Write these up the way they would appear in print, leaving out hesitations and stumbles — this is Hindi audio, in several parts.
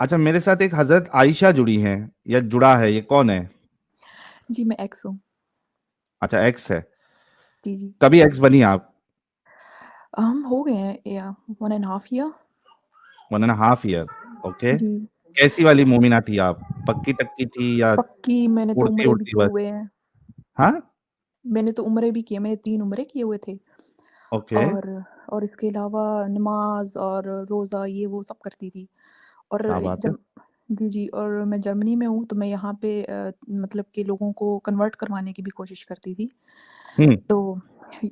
अच्छा, मेरे साथ एक हजरत आयशा जुड़ी हैं या जुड़ा है, ये कौन है? जी, मैं एक्स हूँ। अच्छा, एक्स है। जी, जी। कभी एक्स बनी आप? हम हो गए हैं या 1 and half year. 1.5 year. Okay. जी। कैसी वाली मोमिना थी आप? पक्की टक्की थी या पक्की, मैंने तो उड़ती उम्रे भी उड़ती किए बस? हुए हैं। हाँ। मैंने तो उम्रे भी किए, मैंने 3 उम्रे किए हुए थे। ओके। और और इसके अलावा नमाज़ और रोज़ा ये वो सब करती थी। और क्या बात है। जब जी, जी। और मैं जर्मनी में हूँ, तो मैं यहाँ पे मतलब कि लोगों को कन्वर्ट करवाने की भी कोशिश करती थी। हम्म। तो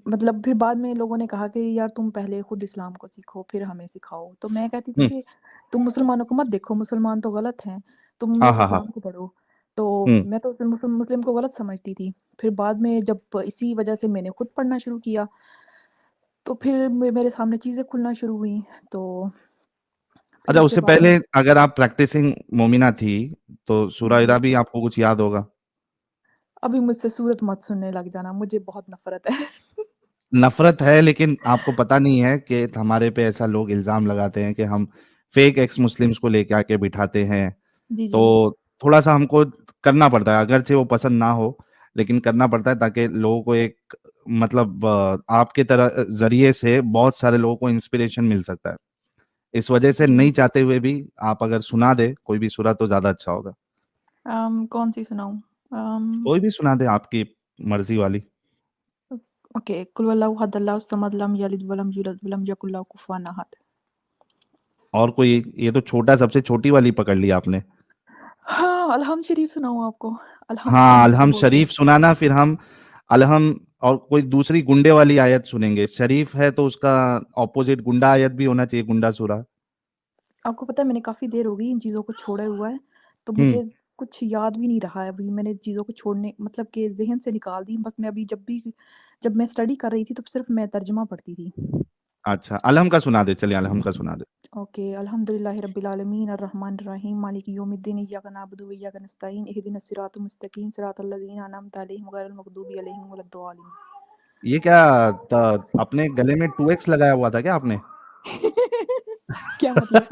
मतलब फिर बाद में लोगों ने कहा कि यार तुम पहले खुद इस्लाम को सीखो, फिर हमें सिखाओ। तो मैं कहती थी हम्म। कि तुम मुसलमानों को मत देखो, मुसलमान तो गलत हैं, तुम हाँ लोग हाँ हाँ। इस्लाम को पढ़ो। तो हम्म। मैं तो फिर मुस्लिम को गलत समझती थी। फिर बाद में जब इसी वजह से मैंने खुद पढ़ना शुरू किया, तो फिर मेरे सामने चीज़ें खुलना शुरू हुई। तो फिर अच्छा, उसके उससे बाद पहले अगर आप प्रैक्टिसिंग मोमिना थी तो सूरा जी, इरा भी आपको कुछ याद होगा। अभी मुझसे सूरत मत सुनने लग जाना, मुझे बहुत नफ़रत है। नफरत है, लेकिन आपको पता नहीं है कि हमारे पे ऐसा लोग इल्जाम लगाते हैं कि हम फेक एक्स मुस्लिम्स को लेके आके बिठाते हैं। जी, तो जी। थोड़ा सा हमको करना पड़ता है, अगरचे वो पसंद ना हो, लेकिन करना पड़ता है ताकि लोगों को एक मतलब आपके तरह जरिए से बहुत सारे लोगों को इंस्पिरेशन मिल सकता है। इस वजह से जी, नहीं जी। चाहते हुए भी आप अगर सुना दे कोई भी सूरा तो ज्यादा अच्छा होगा। कौन-सी सुनाऊँ? कोई भी सुना दे, आपकी मर्जी वाली। ओके, कुल वल्लाहु अहद अल्लाहु समद लम यलिद वलम यूलद वलम यकुल लहू कुफुवन अहद। और कोई? ये तो छोटा, सबसे छोटी वाली पकड़ ली आपने। हाँ, अलहम शरीफ सुनाऊँ आपको? अलहम हाँ, अलहम अलहम बोलते शरीफ हैं। सुनाना, फिर हम अलहम और कोई दूसरी गुंडे वाली आयत सुनेंगे। शरीफ है तो उसका ऑपोजिट गुंडा आयत भी होना चाहिए, गुंडा सूरा। आपको पता है मैंने काफ़ी देर हो गई इन चीज़ों को छोड़े हुआ है, तो हम्म। मुझे कुछ याद भी नहीं रहा है अभी। मैंने चीज़ों को छोड़ने मतलब कि ज़हन से निकाल दी। बस मैं अभी जब मैं स्टडी कर रही थी, तो सिर्फ़ मैं तर्जुमा पढ़ती थी। अच्छा, अलहम का सुना दे, चलिए अलहम का सुना दे। ओके, अल्हम्दुलिल्लाहि रब्बिल आलमीन अर्रहमानिर रहीम मालिकि यौमिद्दीन इय्याका नअबुदु व इय्याका नस्तईन इहदिनस सिरातल मुस्तकीम सिरातल लज़ीना अनअमता अलैहिम गैरिल मग़दूबि अलैहिम वलद्दालिन। ये क्या अपने गले में 2x लगाया हुआ था क्या आपने? क्या मतलब?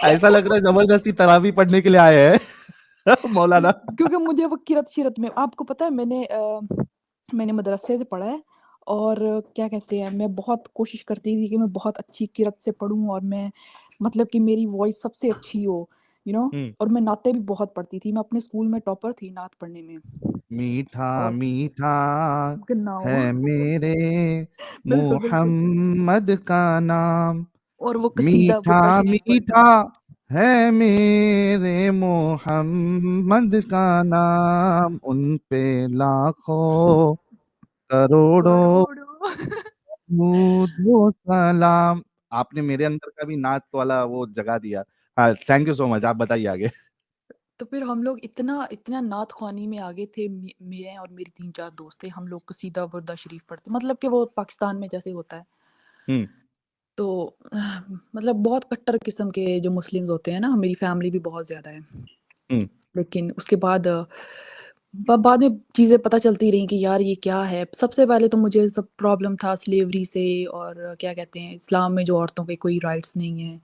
ऐसा लग रहा है जबरदस्ती तरावी पढ़ने के लिए आए हैं मौलाना। क्योंकि मुझे वो किरत-शिरत में आपको पता है मैंने मदरसे से पढ़ा है। और क्या कहते हैं, मैं बहुत कोशिश करती थी कि मैं बहुत अच्छी किरत से पढ़ूँ और मैं मतलब कि मेरी वॉइस सबसे अच्छी हो, यू नो। हम्म। और मैं नाते भी बहुत पढ़ती थी। मैं अपने स्कूल में टॉपर थी नात पढ़ने में। मीठा और मीठा गन्नाओं है मेरे बिल्कुल, बिल्कुल। मोहम्मद का नाम। और वो कसीदा मीठा बुर्दा शरीफ पढ़ती मीठा थी। है मेरे मोहम्मद का नाम, उन पे लाखों करोड़ों करोड़ों। दुरूद व सलाम। आपने मेरे अंदर का भी नाच वाला वो जगा दिया। हाँ, थैंक यू सो मच, आप बताइए आगे। तो फिर हम लोग इतना इतना नात ख़्वानी में आगे थे। मैं और मेरे 3-4 दोस्त थे। हम लोग कसीदा बुर्दा शरीफ पढ़ते, मतलब कि वो पाकिस्तान में जैसे होता है। हम्म। तो मतलब बहुत कट्टर किस्म के जो मुस्लिम्स होते हैं ना, मेरी फैमिली भी बहुत ज़्यादा है। हम्म। लेकिन उसके बाद बाद में चीज़ें पता चलती रहीं कि यार ये क्या है। सबसे पहले तो मुझे सब प्रॉब्लम था स्लेवरी से, और क्या कहते हैं, इस्लाम में जो औरतों के कोई राइट्स नहीं हैं।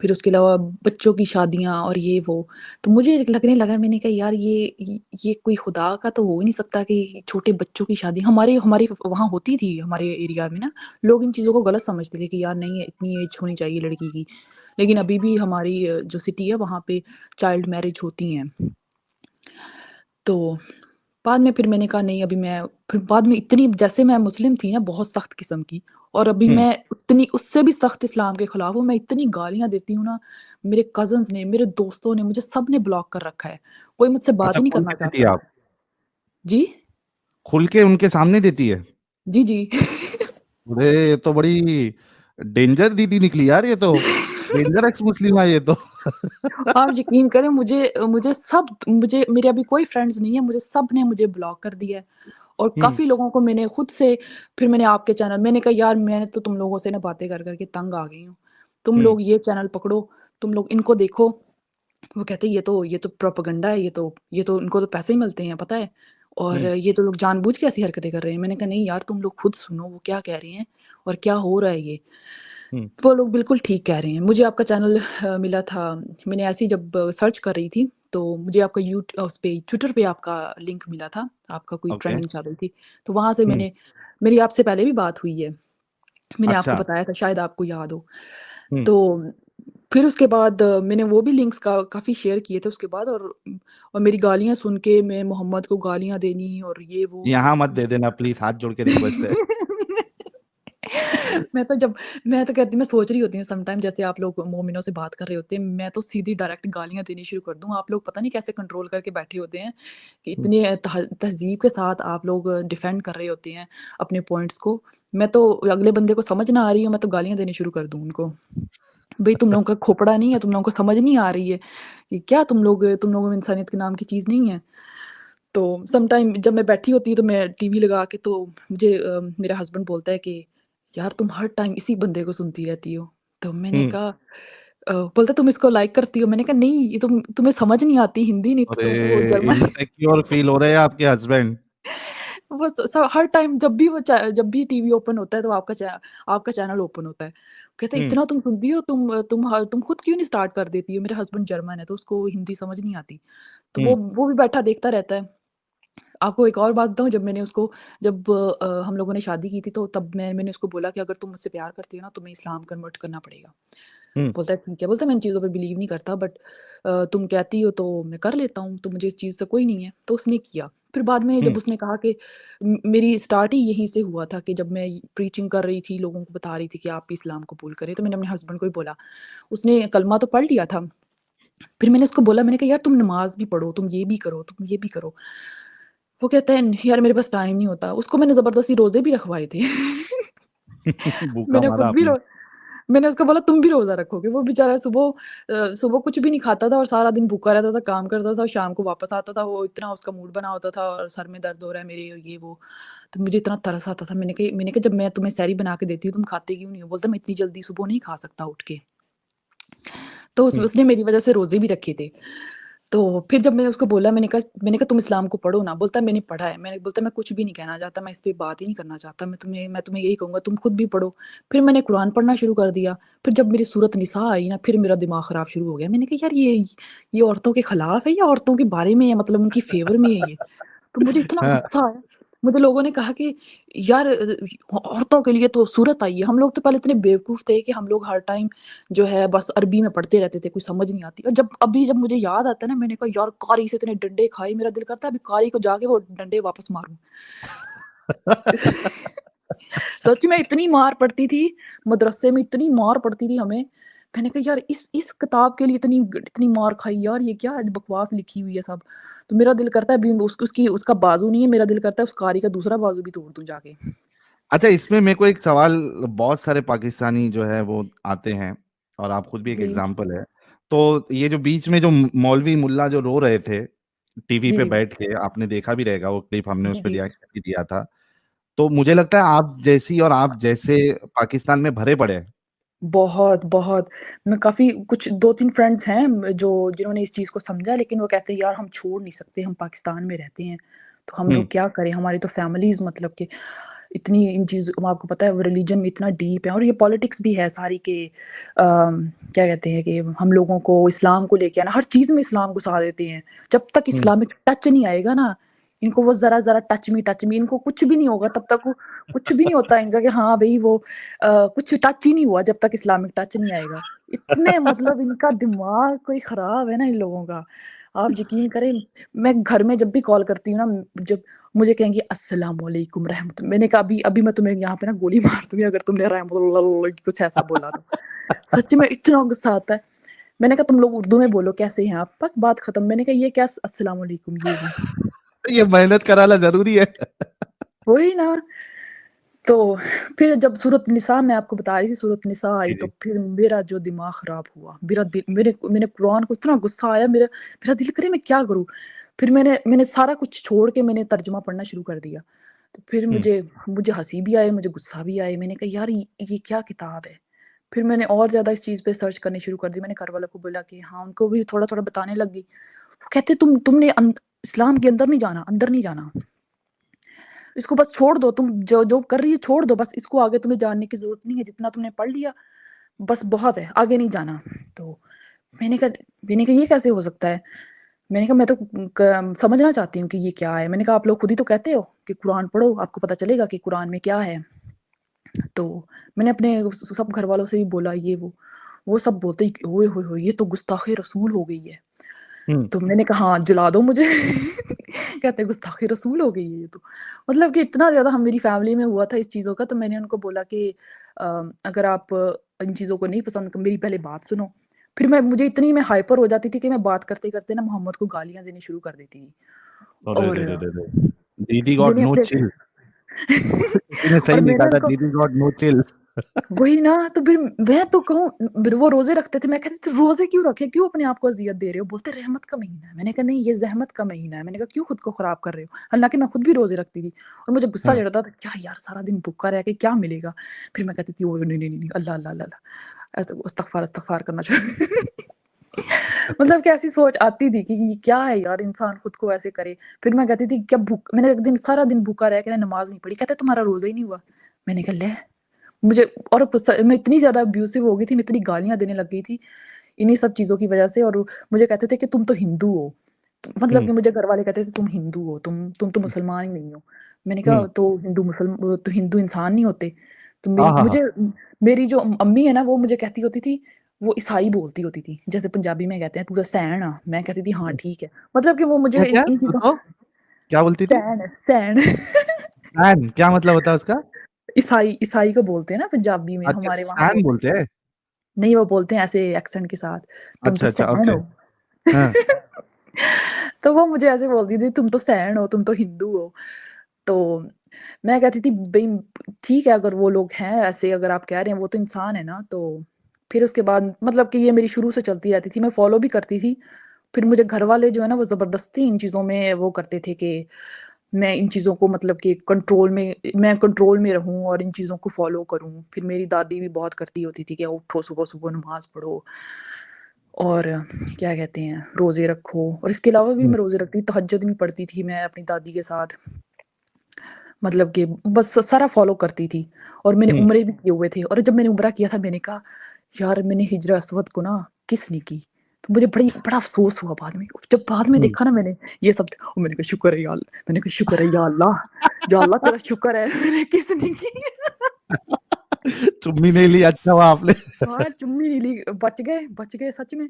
फिर उसके अलावा बच्चों की शादियाँ और ये वो। तो मुझे लगने लगा, मैंने कहा यार ये कोई खुदा का तो हो ही नहीं सकता कि छोटे बच्चों की शादी हमारे हमारी वहाँ होती थी। हमारे एरिया में ना लोग इन चीज़ों को गलत समझते थे कि यार नहीं है, इतनी एज होनी चाहिए लड़की की। लेकिन अभी भी हमारी जो सिटी है वहाँ पे चाइल्ड मैरिज होती हैं। तो बाद में फिर मैंने कहा नहीं, अभी मैं फिर बाद में इतनी जैसे मैं मुस्लिम थी ना बहुत सख्त किस्म की, और अभी हम्म। मैं उतनी उससे भी सख्त इस्लाम के खिलाफ हूँ। मैं इतनी गालियाँ देती हूँ ना, मेरे कज़िन्स ने, मेरे दोस्तों ने, मुझे सब ने ब्लॉक कर रखा है। कोई मुझसे बात अच्छा, ही नहीं खुल करना के देती है चाहता। आप? जी? खुल के उनके सामने देती है? जी, जी। अरे, ये तो बड़ी डेंजर दीदी निकली यार, ये तो डेंजर एक्स मुस्लिम है ये तो आप यकीन करें, मुझे मुझे सब मुझे मेरे अभी कोई फ्रेंड्स नहीं है, मुझे सब ने मुझे ब्लॉक कर दिया है। और हम्म। काफ़ी लोगों को मैंने खुद से फिर मैंने आपके चैनल मैंने कहा यार मैंने तो तुम लोगों से ना बातें कर के तंग आ गई हूँ। तुम हम्म। लोग ये चैनल पकड़ो, तुम लोग इनको देखो। वो कहते हैं ये तो प्रोपेगेंडा है, ये तो इनको तो पैसे ही मिलते हैं, पता है? और हम्म। ये तो लोग जानबूझ के ऐसी हरकतें कर रहे हैं। मैंने कहा नहीं यार, तुम लोग खुद सुनो वो क्या कह रहे हैं और क्या हो रहा है ये। हुँ, वो लोग बिल्कुल ठीक कह रहे हैं। मुझे आपका चैनल मिला था, मैंने ऐसे ही जब सर्च कर रही थी, तो मुझे आपका उस पे ट्विटर पे आपका लिंक मिला था, आपका कोई ओके। ट्रेंडिंग चल रही थी। तो वहाँ से हुँ, मेरी आपसे पहले भी बात हुई है। मैंने आपको अच्छा। बताया था, शायद आपको याद हो। हुँ, तो फिर उसके बाद मैंने वो भी लिंक्स काफ़ी शेयर किए थे उसके बाद, और मेरी गालियाँ सुन के मैं मोहम्मद को गालियाँ देनी और ये वो। यहाँ मत दे देना प्लीज़, हाथ जोड़ के रिक्वेस्ट है। मैं तो जब मैं तो कहती मैं सोच रही होती हूँ समटाइम, जैसे आप लोग मोमिनों से बात कर रहे होते हैं, मैं तो सीधी डायरेक्ट गालियाँ देनी शुरू कर दूँ। आप लोग पता नहीं कैसे कंट्रोल करके बैठे होते हैं कि हुँ, इतने तहज़ीब के साथ आप लोग डिफेंड कर रहे होते हैं अपने पॉइंट्स को। मैं तो अगले बंदे को समझ ना आ रही हो, मैं तो गालियाँ देनी शुरू कर दूँ उनको। भई तुम लोगों का खोपड़ा नहीं है, तुम लोगों को समझ नहीं आ रही है, कि क्या तुम लोगों में इंसानियत के नाम की चीज़ नहीं है? तो सम टाइम जब मैं बैठी होती हूँ तो मैं टीवी लगा के, तो मुझे मेरा हस्बैंड बोलता है कि यार तुम हर टाइम इसी बंदे को सुनती रहती हो। तो मैंने हुँ। कहा बोलता है तुम इसको लाइक करती हो? मैंने कहा नहीं, ये तुम्हें समझ नहीं आती हिंदी, नहीं अरे! तो वो जर्मन। इनसिक्योर फ़ील हो रहे हैं आपके हस्बैंड। वो हर टाइम जब भी टीवी ओपन होता है तो आपका चैनल ओपन होता है। कहते हैं हुँ, इतना तुम सुनती हो, तुम खुद क्यों नहीं स्टार्ट कर देती हो? मेरा हस्बैंड जर्मन है तो उसको हिंदी समझ नहीं आती। तो हुँ, वो भी बैठा देखता रहता है। आपको एक और बात बताऊँ, जब हम लोगों ने शादी की थी, तो तब मैंने उसको बोला कि अगर तुम मुझसे प्यार करती हो ना, तुम्हें इस्लाम कन्वर्ट करना पड़ेगा। हुँ, बोलता है ठीक है, बोलता है मैं इन चीज़ों पे बिलीव नहीं करता, बट तुम कहती हो तो मैं कर लेता हूँ, तो मुझे इस चीज़ से कोई नहीं है। तो उसने किया। फिर बाद में हुँ, जब उसने कहा कि मेरी स्टार्ट ही यहीं से हुआ था कि जब मैं प्रीचिंग कर रही थी, लोगों को बता रही थी कि आप भी इस्लाम कबूल करें, तो मैंने अपने हस्बैंड को ही बोला। उसने कलमा तो पढ़ लिया था। फिर मैंने उसको बोला, मैंने कहा यार तुम नमाज़ भी पढ़ो, तुम ये भी करो, तुम ये भी करो। वो कहता है यार मेरे पास टाइम नहीं होता। उसको मैंने ज़बरदस्ती रोज़े भी रखवाए थे। भूखा मैंने मारा खुद भी आपने। रो मैंने उसको बोला तुम भी रोज़ा रखोगे। वो बेचारा सुबह कुछ भी नहीं खाता था और सारा दिन भूखा रहता था, काम करता था और शाम को वापस आता था। वो इतना उसका मूड बना होता था और सर में दर्द हो रहा है मेरे और ये वो। तो मुझे इतना तरस आता था। मैंने कहा जब मैं तुम्हें सहरी बना के देती हूँ, तुम खाते क्यों नहीं हो? बोलता मैं इतनी जल्दी सुबह नहीं खा सकता उठ के। तो हुँ, उसने मेरी वज़ह से रोज़े भी रखे थे। तो फिर जब मैंने उसको बोला, मैंने कहा तुम इस्लाम को पढ़ो ना। बोलता है मैंने पढ़ा है। मैंने बोलता है मैं कुछ भी नहीं कहना चाहता, मैं इस पे बात ही नहीं करना चाहता। मैं तुम्हें यही कहूँगा तुम खुद भी पढ़ो। फिर मैंने कुरान पढ़ना शुरू कर दिया। फिर जब मेरी सूरत निसा आई ना, फिर मेरा दिमाग ख़राब शुरू हो गया। मैंने कहा यार ये औरतों के खिलाफ है या औरतों के बारे में है, मतलब उनकी फ़ेवर में है ये? तो मुझे इतना हाँ, गुस्सा आया। मुझे लोगों ने कहा कि यार औरतों के लिए तो सूरत आई है। हम लोग तो पहले इतने बेवकूफ़ थे कि हम लोग हर टाइम जो है बस अरबी में पढ़ते रहते थे, कुछ समझ नहीं आती। और जब मुझे याद आता है ना, मैंने कहा यार कारी से इतने डंडे खाए, मेरा दिल करता है अभी कारी को जाके वो डंडे वापस मारूँ। सच में इतनी मार पड़ती थी, मदरसे में इतनी मार पड़ती थी हमें। मैंने कहा यार इस किताब के लिए इतनी मार खाई यार, ये क्या बकवास लिखी हुई है सब। तो मेरा दिल करता है अभी उसका बाजू नहीं है, मेरा दिल करता है उस कारी का दूसरा बाजू भी तोड़ दूँ जाके। अच्छा इसमें मेरे को एक सवाल, बहुत सारे पाकिस्तानी जो है वो आते हैं और आप खुद भी एक जी, एग्ज़ाम्पल है। तो ये जो बीच में जो मौलवी मुल्ला जो रो रहे थे, टीवी पे जी, बैठ के, आपने देखा भी रहेगा वो क्लिप, हमने उस पे जी। रिएक्शन भी दिया था। तो मुझे लगता है आप जैसी और आप जैसे पाकिस्तान में भरे पड़े हैं। बहुत, बहुत। मैं काफ़ी कुछ 2-3 फ्रेंड्स हैं जिन्होंने इस चीज़ को समझा, लेकिन वो कहते हैं यार हम छोड़ नहीं सकते, हम पाकिस्तान में रहते हैं, तो हम हुँ, लोग क्या करें? हमारी तो फैमिलीज़ मतलब कि इतनी इन चीज़ों आपको पता है वो रिलीजन में इतना डीप है और ये पॉलिटिक्स भी है सारी कि क्या कहते हैं कि हम लोगों को इस्लाम को लेके आना, हर चीज़ में इस्लाम घुसा देते हैं। जब तक हुँ। इस्लामिक टच नहीं आएगा ना, इनको वो ज़रा-ज़रा टच मी, इनको कुछ भी नहीं होगा तब तक वो कुछ भी नहीं होता इनका कि हाँ भई वो कुछ टच ही नहीं हुआ जब तक इस्लामिक टच नहीं आएगा। इतने मतलब इनका दिमाग कोई ख़राब है ना इन लोगों का। आप यकीन करें, मैं घर में जब भी कॉल करती हूँ ना, जब मुझे कहेंगी अस्सलाम वालेकुम मैंने कहा अभी अभी मैं तुम्हें यहाँ पे ना गोली मार दूँगी अगर तुमने रहमतुल्लाह कुछ ऐसा बोला तो। सच में इतना गुस्सा आता है। मैंने कहा तुम लोग उर्दू में बोलो कैसे हैं आप? बस बात खत्म। मैंने कहा ये क्या अस्सलाम वालेकुम ये वो। ये मेहनत कराना ज़रूरी है। वही ना। तो फिर जब सूरत निसा मैं आपको बता रही थी, सूरत निसा जी, आई तो जी। फिर मेरा जो दिमाग ख़राब हुआ। मेरा दिल मेरे मैंने कुरान को इतना गुस्सा आया, मेरा दिल करे मैं क्या करूँ? फिर मैंने मैंने सारा कुछ छोड़ के मैंने तर्जुमा पढ़ना शुरू कर दिया। तो फिर हुँ, मुझे मुझे हँसी भी आई, मुझे गुस्सा भी आया। मैंने कहा यार ये क्या किताब है? फिर मैंने और ज़्यादा इस चीज़ पे सर्च करनी शुरू कर दी। मैंने घरवालों को बोला कि हाँ, उनको भी थोड़ा-थोड़ा बताने लग गई। वो कहते तुमने इस्लाम के अंदर नहीं जाना। इसको बस छोड़ दो, तुम जो जो कर रही हो छोड़ दो बस, इसको आगे तुम्हें जानने की ज़रूरत नहीं है, जितना तुमने पढ़ लिया, बस बहुत है, आगे नहीं जाना। तो मैंने कहा मैंने कहा ये कैसे हो सकता है? मैंने कहा मैं तो समझना चाहती हूँ कि ये क्या है? मैंने कहा आप लोग खुद ही तो कहते हो कि कुरान पढ़ो, आपको पता चलेगा कि कुरान में क्या है। तो मैंने अपने सब घर वालों से भी बोला ये वो सब बोलते ही ओए होए होए! ये तो गुस्ताखे रसूल हो गई है। हुँ, तो मैंने कहा हाँ, जला दो मुझे। कहते गुस्ताखे रसूल हो गई है ये तो। मतलब कि इतना ज़्यादा हम मेरी फैमिली में हुआ था इस चीज़ों का, तो मैंने उनको बोला कि अगर आप इन चीज़ों को नहीं पसंद मेरी पहले बात सुनो। फिर मुझे इतनी मैं हाइपर हो जाती थी कि मैं बात करते-करते ना मोहम्मद को गालियाँ देनी शुरू कर देती थी। अरे रे और रे रे रे! दीदी गॉट मैंने नो अपने चिल। किसी ने और सही लिखा मैंने था, उनको दीदी गॉट नो चिल। वही ना, तो फिर मैं तो कहूँ वो रोज़े रखते थे, मैं कहती थी रोज़े क्यों रखे? क्यों अपने आप को अज़ियत दे रहे हो? बोलते रहमत का महीना है। मैंने कहा नहीं ये ज़हमत का महीना है। मैंने कहा क्यों खुद को ख़राब कर रहे हो? हालाँकि मैं खुद भी रोज़े रखती थी और मुझे गुस्सा हाँ, चढ़ता था, क्या यार सारा दिन भूखा रह के क्या मिलेगा? फिर मैं कहती थी ओह! नहीं, नहीं, नहीं, नहीं, अल्लाह, अल्लाह, अल्लाह, अल्लाह ऐसे इस्तग़फ़ार, इस्तग़फ़ार करना शुरू। मतलब कि ऐसी सोच आती थी कि ये क्या है यार इंसान खुद को ऐसे करे। फिर मैं कहती थी क्या भूख मैंने एक दिन सारा दिन भूखा रह के ना नमाज़ नहीं पढ़ी। कहते तुम्हारा रोज़ा ही नहीं हुआ। मैंने कहा ले! मुझे और मैं इतनी ज़्यादा अब्यूसिव हो गई थी, मैं इतनी गालियाँ देने लग गई थी, इन्हीं सब चीज़ों की वज़ह से और मुझे कहते थे कि तुम तो हिंदू हो। मतलब हुँ, कि मुझे घरवाले कहते थे तुम हिंदू हो, तुम तो मुसलमान ही नहीं हो। मैंने हुँ। कहा तो हिंदू इंसान नहीं होते? तो हाँ, हाँ, हाँ। मेरी जो अम्मी है ना वो मुझे कहती होती थी, वो ईसाई बोलती होती थी। जैसे पंजाबी में कहते हैं तू तो सैन आ, मैं कहती थी हाँ हुँ। ठीक है। मतलब कि वो मुझे इन क्या-क्या? इन चीज़ों बताओ, क्या बोलती थी? सैन सैन सैन, क्या मतलब होता है उसका? ईसाई ईसाई को बोलते हैं ना पंजाबी में, अच्छा, हमारे वहाँ सैन बोलते बोलते हैं? नहीं वो बोलते हैं ऐसे एक्सेंट के साथ, तुम तो अच्छा, अच्छा, सैन ओके। हो। हाँ, तो वो मुझे ऐसे बोलती थी, तुम तो सैन हो, तुम तो हिंदू हो। तो मैं कहती थी भई ठीक है अगर वो लोग हैं ऐसे अगर आप कह रहे हैं वो तो इंसान है ना, तो फिर उसके बाद मतलब कि ये मेरी शुरू से चलती रहती थी, मैं फ़ॉलो भी करती थी। फिर मुझे घरवाले जो है ना वो ज़बरदस्ती इन चीज़ों में वो करते थे कि मैं इन चीज़ों को मतलब कि कंट्रोल में रहूँ और इन चीज़ों को फ़ॉलो करूँ। फिर मेरी दादी भी बहुत करती होती थी कि उठो सुबह-सुबह नमाज़ पढ़ो और क्या कहते हैं रोज़े रखो और इसके अलावा भी हुँ, मैं रोज़े रखती तहज्जुद भी पढ़ती थी मैं अपनी दादी के साथ। मतलब कि बस सारा फ़ॉलो करती थी और मैंने हुँ, उम्रे भी किए हुए थे और जब मैंने उम्रा किया था मैंने कहा, यार मैंने हिजरा अस्वद को ना किसने की? तो मुझे बड़ा अफ़सोस हुआ बाद में। जब बाद में हुँ। देखा ना मैंने ये सब और मैंने कहा शुक्र है या अल्लाह मैंने कहा शुक्र है या अल्लाह तेरा शुक्र है मैंने किसने की? चुम्मी नहीं ली, अच्छा हुआ आपने। हाँ, चुम्मी नहीं ली, बच गए सच में।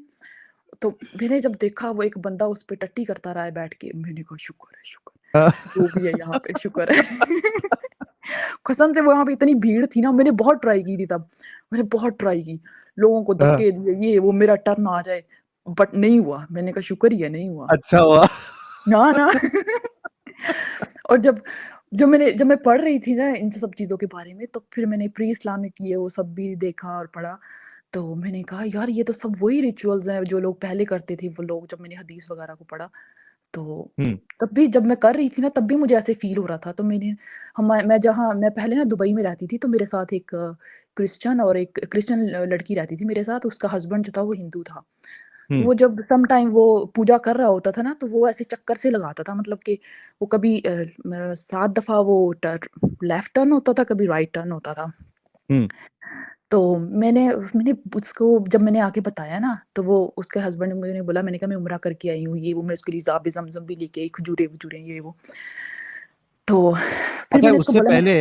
तो मैंने जब देखा वो एक बंदा उस पे टट्टी करता रहा है बैठ के, मैंने कहा शुक्र है, जो भी है यहाँ पे शुक्र है। कसम से वहाँ पे इतनी भीड़ थी ना, मैंने बहुत ट्राई की थी तब, मैंने बहुत ट्राई की, लोगों को हाँ, धक्के दिए, ये वो मेरा टर्न आ जाए, बट नहीं हुआ। मैंने कहा शुक्र ही है नहीं हुआ। अच्छा हुआ। ना, ना। और जब मैं पढ़ रही थी ना इन सब चीज़ों के बारे में, तो फिर मैंने प्री इस्लामिक ये वो सब भी देखा और पढ़ा। तो मैंने कहा यार ये तो सब वही रिचुअल्स हैं जो लोग पहले करते थे वो लोग जब मैंने हदीस वगैरह को पढ़ा। तो हुँ, तब भी जब मैं कर रही थी ना तब भी मुझे ऐसे फ़ील हो रहा था। तो मैं पहले ना दुबई में रहती थी तो मेरे साथ एक क्रिश्चियन और एक क्रिश्चियन लड़की रहती थी मेरे साथ, उसका हस्बैंड जो था वो हिंदू था। तो हुँ, वो जब सम टाइम वो पूजा कर रहा होता था ना तो वो ऐसे चक्कर से लगाता था मतलब कि वो कभी 7 दफ़ा वो लेफ्ट टर्न होता था, कभी राइट टर्न होता था। हुँ। तो मैंने मैंने उसको जब मैंने आके बताया ना, तो वो उसके हस्बैंड ने मुझे बोला मैंने कहा मैं उम्रा करके आई हूँ, ये वो मैं उसके लिए ज़ाम-ज़म भी लेके आई, खजूरें-वजूरें ये वो। तो फिर अच्छा मैंने उसको उससे बोला मैं पहले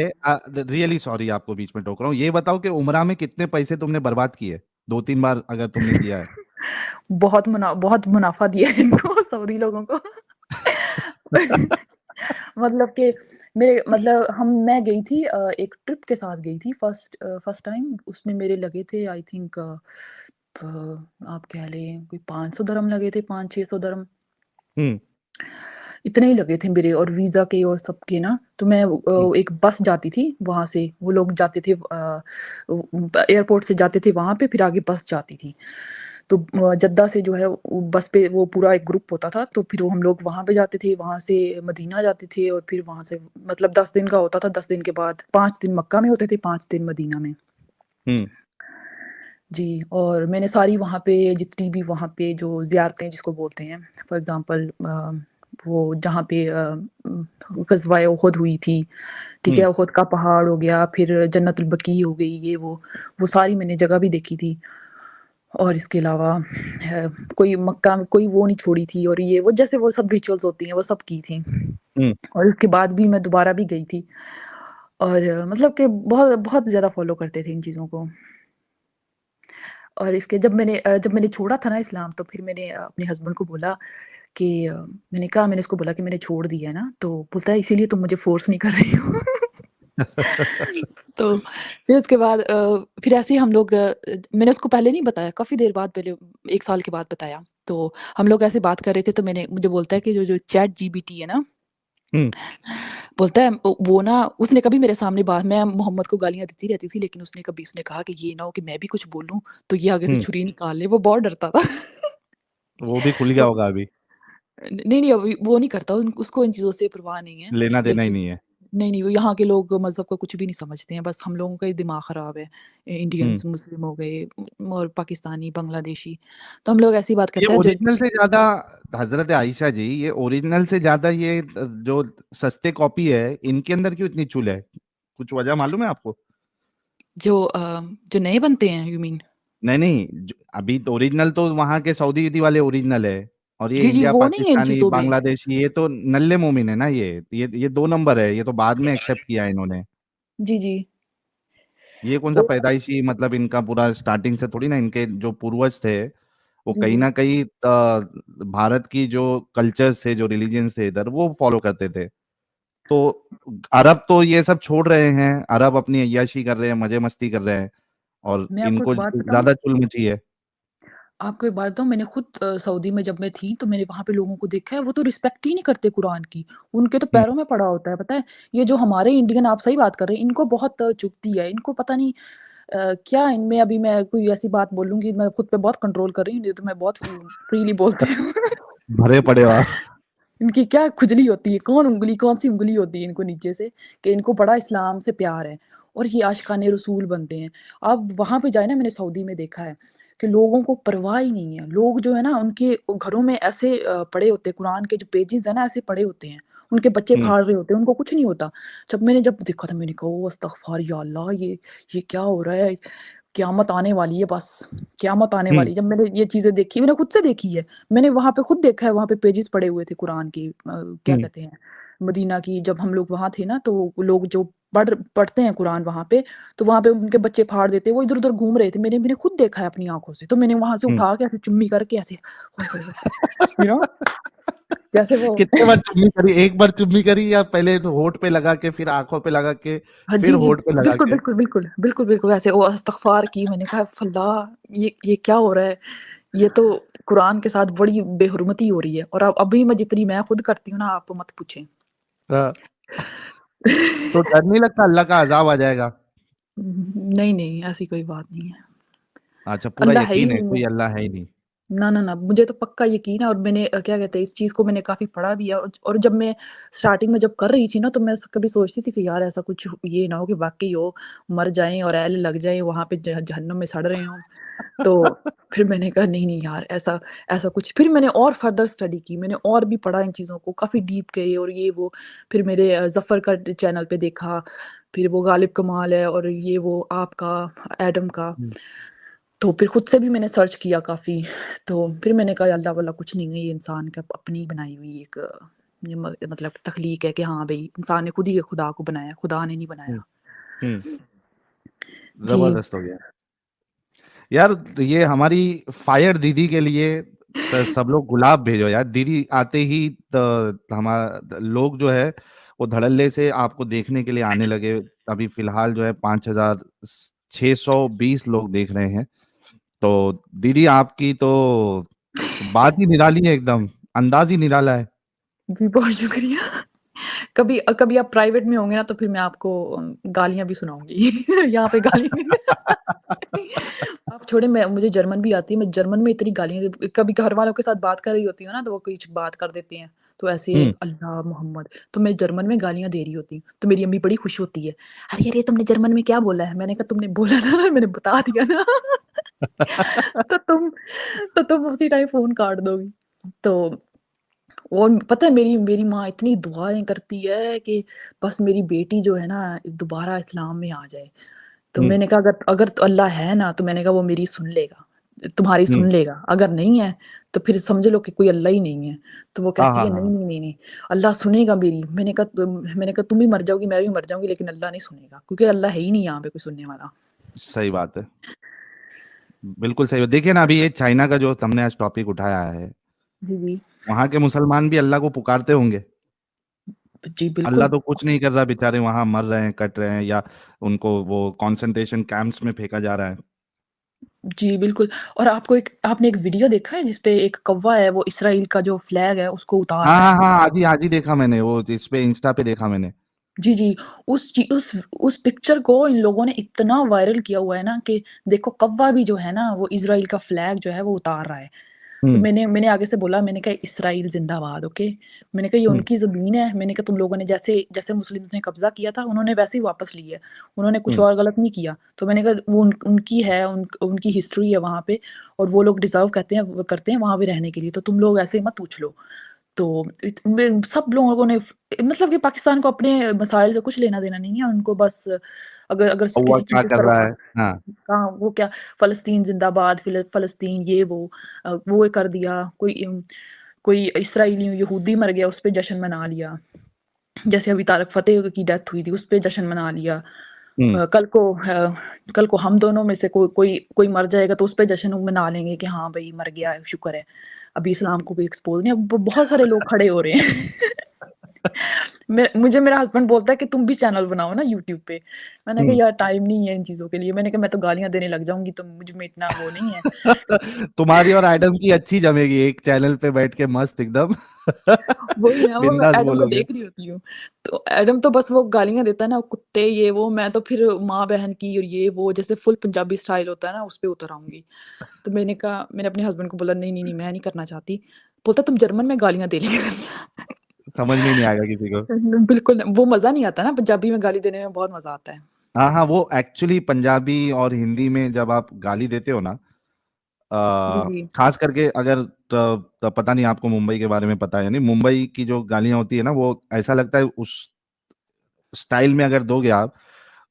रियली सॉरी आपको बीच में टोक रहा हूँ। ये बताओ कि उम्रा में कितने पैसे तुमने बर्बाद किए? 2-3 बार अगर तुमने किया है? बहुत मुनाफ़ा दिया है इनको सऊदी लोगों को। मतलब कि मैं गई थी एक ट्रिप के साथ गई थी फर्स्ट टाइम उसमें मेरे लगे थे आई थिंक आप कह लें कोई 500 दिरहम लगे थे 500-600 दिरहम। हुँ, इतने ही लगे थे मेरे और वीज़ा के और सबके ना, तो मैं हुँ, एक बस जाती थी वहाँ से, वो लोग जाते थे एयरपोर्ट से जाते थे वहाँ पे, फिर आगे बस जाती थी। तो जद्दा से जो है वो बस पे वो पूरा एक ग्रुप होता था, तो फिर वो हम लोग वहाँ पे जाते थे, वहाँ से मदीना जाते थे और फिर वहाँ से मतलब 10 दिन का होता था, 10 दिन के बाद 5 दिन मक्का में होते थे, 5 दिन मदीना में। हुँ, जी, और मैंने सारी वहाँ पे जितनी भी वहाँ पे जो ज़ियारतें जिसको बोलते हैं, फॉर एग्ज़ाम्पल वो जहाँ पे ग़ज़वाए उहद हुई थी, ठीक हुँ, है? उहद का पहाड़ हो गया, फिर जन्नतुल बकी हो गई, ये वो सारी मैंने जगह भी देखी थी। और इसके अलावा कोई मक्का में कोई वो नहीं छोड़ी थी और ये वो जैसे वो सब रिचुअल्स होती हैं, वो सब की थी। हुँ, और उसके बाद भी मैं दोबारा भी गई थी और मतलब कि बहुत बहुत ज़्यादा फ़ॉलो करते थे इन चीज़ों को। और इसके जब मैंने छोड़ा था ना इस्लाम तो फिर मैंने अपने हस्बैंड को बोला कि मैंने इसको बोला कि मैंने छोड़ दिया है ना, तो बोलता है इसीलिए तुम मुझे फ़ोर्स नहीं कर रही हो। तो फिर उसके बाद फिर ऐसे ही हम लोग मैंने उसको पहले नहीं बताया, काफ़ी देर बाद पहले 1 साल के बाद बताया। तो हम लोग ऐसे बात कर रहे थे तो मैंने मुझे बोलता है कि जो जो चैट जीपीटी है ना, हुँ, बोलता है वो ना उसने कभी मेरे सामने बात मैं मोहम्मद को गालियाँ देती रहती थी, लेकिन उसने कहा कि ये ना हो कि मैं भी कुछ बोलूँ, तो ये आगे से हुँ, छुरी निकाल ले, वो बहुत डरता था। वो भी खुल गया तो होगा अभी, नहीं, अभी वो नहीं करता, उन उसको इन चीज़ों से परवाह नहीं है। लेना-देना ही लेकिन नहीं है। नहीं, वो यहाँ के लोग मज़हब को कुछ भी नहीं समझते हैं, बस हम लोगों का ही दिमाग ख़राब है। हुँ, इंडियंस, मुस्लिम हो गए और पाकिस्तानी, बांग्लादेशी, तो हम लोग ऐसी बात ये करते हैं जो ओरिजिनल से ज़्यादा हज़रत आइशा जी, ये ओरिजिनल से ज़्यादा ये जो सस्ते कॉपी है, इनके अंदर क्यों इतनी चुल है? कुछ वजह मालूम है आपको? जो नए बनते हैं यू मीन? नहीं, नहीं, ज अभी तो ओरिजिनल तो वहाँ के सऊदी वाले ओरिजिनल है और ये जी, इंडिया, वो नहीं है इन पाकिस्तानी, चीज़ों में। बांग्लादेशी ये तो नल्ले मोमिन है ना ये 2 नंबर है, ये तो बाद में एक्सेप्ट किया है इन्होंने। जी, जी। ये कौन-सा वो पैदाइशी मतलब इनका पूरा स्टार्टिंग से थोड़ी ना इनके जो पूर्वज थे, वो जी, कहीं जी। न कहीं भारत की जो कल्चर्स थे, जो रिलिजन्स थे इधर, वो फॉलो करते थे। तो अरब तो ये सब छोड़ रहे हैं, अरब अपनी अय्याशी कर रहे हैं, मज़े-मस्ती कर रहे हैं और मैं आपको एक इनको बात बताऊँ? ज़्यादा चुल मची है। आपको एक बात बताऊँ, मैंने खुद सऊदी में जब मैं थी, तो मैंने वहाँ पे लोगों को देखा है, वो तो रिस्पेक्ट ही नहीं करते कुरान की। उनके तो हुँ, पैरों में पड़ा होता है, पता है? ये जो हमारे इंडियन आप सही बात कर रहे हैं, इनको बहुत चुभती है। इनको पता नहीं क्या इनमें अभी मैं कोई ऐसी बात बोलूँगी, मैं खुद पे बहुत कंट्रोल कर रही हूँ, नहीं तो मैं बहुत फ्रीली बोलती हूँ। भरे पड़े हो आप। इनकी क्या खुजली होती है, कौन-सी उँगली होती है इनको नीचे से कि इनको बड़ा इस्लाम से प्यार है और ये आशिकाने रसूल बनते हैं। आप वहाँ पे जाए ना, मैंने सऊदी में देखा है कि लोगों को परवाह ही नहीं है। लोग जो है ना, उनके घरों में ऐसे पड़े होते हैं, कुरान के जो पेजेज़ हैं ना, ऐसे पड़े होते हैं। उनके बच्चे हुँ, फाड़ रहे होते हैं, उनको कुछ नहीं होता। जब देखा था, मैंने कहा ओह अस्तगफ़ार या अल्लाह, ये क्या हो रहा है? क़यामत आने वाली है बस, क़यामत आने हुँ, वाली है। जब मैंने ये चीज़ें देखी, मैंने खुद से देखी है। मैंने वहाँ पे खुद देखा है, वहाँ पे पेजेज़ पड़े हुए थे कुरान के, क्या हुँ, कहते हैं, मदीना की जब हम लोग वहाँ थे ना, तो लोग जो पढ़ते हैं कुरान वहाँ पे, तो वहाँ पे उनके बच्चे फाड़ देते, वो इधर-उधर घूम रहे थे। मैंने खुद देखा है अपनी आँखों से, तो मैंने वहाँ से हुँ। उठा के ऐसे चुम्मी करके ऐसे ओए होए होए! यू नो जैसे वो कितने बार चुम्मी करी? एक बार चुम्मी करी या पहले तो होंठ पे लगा के, फिर आँखों पे लगा के, हाँ, फिर जी, जी। होंठ पे लगा बिल्कुल, के? बिल्कुल, बिल्कुल। बिल्कुल, बिल्कुल वैसे वो इस्तग़फ़ार की, मैंने कहा अल्लाह, ये क्या हो रहा है? ये तो कुरान के साथ बड़ी बेहुरमती हो रही है और अब अभी मैं खुद करती हूँ ना, आप मत पूछें। हाँ, तो डर नहीं लगता अल्लाह का अज़ाब आ जाएगा? नहीं, नहीं, ऐसी कोई बात नहीं है। अच्छा, पूरा अल्लाह है ही यकीन है, नहीं है। कोई अल्लाह है ही नहीं। ना, मुझे तो पक्का यकीन है और मैंने क्या कहते हैं, इस चीज़ को मैंने काफ़ी पढ़ा भी है और जब मैं स्टार्टिंग में जब कर रही थी ना, तो मैं कभी सोचती थी कि यार ऐसा कुछ ये ना हो कि वाक़ई हो, मर जाएँ और एल लग जाए, वहाँ पे जहन्नुम में सड़ रहे हों। तो फिर मैंने कहा नहीं यार, ऐसा ऐसा कुछ, फिर मैंने और फर्दर स्टडी की, मैंने और भी पढ़ा इन चीज़ों को, काफ़ी डीप गए और ये वो। फिर मेरे ज़फ़र का चैनल पे देखा, फिर वो गालिब कमाल है और ये वो आपका एडम का। हुँ, तो फिर खुद से भी मैंने सर्च किया काफ़ी, तो फिर मैंने कहा अल्लाह वल्लाह कुछ नहीं है, ये इंसान का अपनी बनाई हुई एक ये मतलब तख्लीक है कि हाँ भई, इंसान ने खुद ही खुदा को बनाया, खुदा ने नहीं हुँ, बनाया। हुँ, जी। ज़बरदस्त हो गया। यार, ये हमारी फायर दीदी के लिए सब लोग गुलाब भेजो यार। दीदी आते ही लोग जो है वो धड़ल्ले से आपको देखने के लिए आने लगे। अभी फ़िलहाल जो है 5,620 लोग देख रहे हैं। तो दीदी आपकी तो बात ही निराली है एकदम, अंदाज़ ही निराला है। जी, बहुत शुक्रिया। कभी आप प्राइवेट में होंगे ना, तो फिर मैं आपको गालियाँ भी सुनाऊँगी। यहाँ पे गालियाँ नहीं। आप छोड़े, मैं मुझे जर्मन भी आती है, मैं जर्मन में इतनी गालियाँ दे कभी घर वालों के साथ बात कर रही होती हूँ ना, तो वो कुछ बात कर देते हैं, तो ऐसे हुँ। अल्लाह मोहम्मद, तो मैं जर्मन में गालियाँ दे रही होती हूँ, तो मेरी अम्मी बड़ी खुश होती है। "अरे, अरे तुमने जर्मन में क्या बोला है?" मैंने कहा तुमने बोला ना, मैंने बता दिया ना। तो तुम तो तुम उसी टाइम फ़ोन काट दोगी। तो और पता है मेरी माँ इतनी दुआएँ करती है कि बस मेरी बेटी जो है ना दोबारा इस्लाम में आ जाए। तो हुँ, मैंने कहा अगर अगर तो अल्लाह है ना तो मैंने कहा वो मेरी सुन लेगा, तुम्हारी हुँ। सुन लेगा, अगर नहीं है तो फिर समझ लो कि कोई अल्लाह ही नहीं है। तो वो हाँ, कहती हाँ, है नहीं, हाँ। नहीं, नहीं, नहीं, अल्लाह सुनेगा मेरी। मैंने कहा तुम भी मर जाओगी, मैं भी मर जाऊँगी लेकिन अल्लाह नहीं सुनेगा क्योंकि अल्लाह है ही नहीं यहाँ पे कोई सुनने वाला। सही बात है। बिल्कुल सही। देखिए ना, अभी ये चाइना का जो हमने आज टॉपिक उठाया है, जी, जी। वहाँ के मुसलमान भी अल्लाह को पुकारते होंगे। जी, अल्लाह बिल्कुल। तो कुछ नहीं कर रहा, बेचारे वहाँ मर रहे हैं, कट रहे हैं, या उनको वो कंसंट्रेशन कैंप्स में फेंका जा रहा है। जी, बिल्कुल। और आपने एक वीडियो देखा है जिस पे एक कौवा है वो इसराइल का जो फ्लैग है उसको उतार हाँ, रहा हाँ, है? हाँ, आज ही देखा मैंने, वो इस पे इंस्टा पे देखा मैंने। जी, जी। उस पिक्चर को इन लोगों ने इतना वायरल किया हुआ है ना कि देखो कौवा भी जो है ना वो इज़राइल का फ्लैग जो है वो उतार रहा है। तो हुँ, मैंने आगे से बोला, मैंने कहा इज़राइल ज़िंदाबाद, ओके। मैंने कहा ये हुँ, उनकी ज़मीन है, मैंने कहा तुम लोगों ने जैसे जैसे मुस्लिम्स ने कब्ज़ा किया था उन्होंने वैसे ही वापस ली है। उन्होंने कुछ हुँ। और गलत नहीं किया। तो मैंने कहा वो उनकी है, उनकी हिस्ट्री है वहाँ पे और वो लोग डिज़र्व करते हैं वहाँ पे रहने के लिए, तो तुम लोग ऐसे मत उछलो। तो सब लोगों ने मतलब कि पाकिस्तान को अपने मसाइल से कुछ लेना-देना नहीं है, उनको बस अगर अगर कौवा किसी चीज़ क्या पे कर फ़र्क रहा है? हाँ, कहाँ वो क्या फ़लस्तीन ज़िंदाबाद, फ़लस्तीन ये वो वो कर दिया, कोई इसराइली यहूदी मर गया, उस पे जश्न मना लिया। जैसे अभी तारक फ़तेह की डेथ हुई थी, उस पे जश्न मना लिया। हुँ। अ, कल को ह कल को हम दोनों में से कोई मर जाएगा तो उस पे जश्न मना लेंगे कि हाँ, भई मर गया है, शुक्र है। अभी इस्लाम को भी एक्सपोज़ नहीं अब बहुत सारे लोग खड़े हो रहे हैं। मुझे मेरा हस्बैंड बोलता है कि तुम भी चैनल बनाओ ना यूट्यूब पे। मैंने कहा हुँ। यार टाइम नहीं है इन चीज़ों के लिए। मैंने कहा मैं तो गालियाँ देने लग जाऊँगी तो मुझ में इतना वो नहीं है। तुम्हारी और एडम की अच्छी जमेगी एक चैनल पे बैठ के मस्त एकदम वही ना वो मैं बिंदास एडम को बोलोगे। देख रही होती हूँ। तो एडम तो बस वो गालियाँ देता है ना कुत्ते ये वो, मैं तो फिर माँ-बहन की और ये वो जैसे फुल पंजाबी स्टाइल होता है ना उस पे उतर आऊँगी। तो मैंने अपने हस्बैंड को बोला नहीं, नहीं, नहीं मैं नहीं करना चाहती। बोलता तुम जर्मन में गालियाँ दे लिया करना। समझ में ही नहीं आएगा किसी को। बिल्कुल, वो मज़ा नहीं आता ना पंजाबी में गाली देने में बहुत मज़ा आता है। हाँ, हाँ, वो एक्चुअली पंजाबी और हिंदी में जब आप गाली देते हो ना, जी, जी। खास करके अगर पता नहीं आपको मुंबई के बारे में पता है या नहीं, मुंबई की जो गालियाँ होती है ना, वो ऐसा लगता है उस स्टाइल में अगर दोगे आप,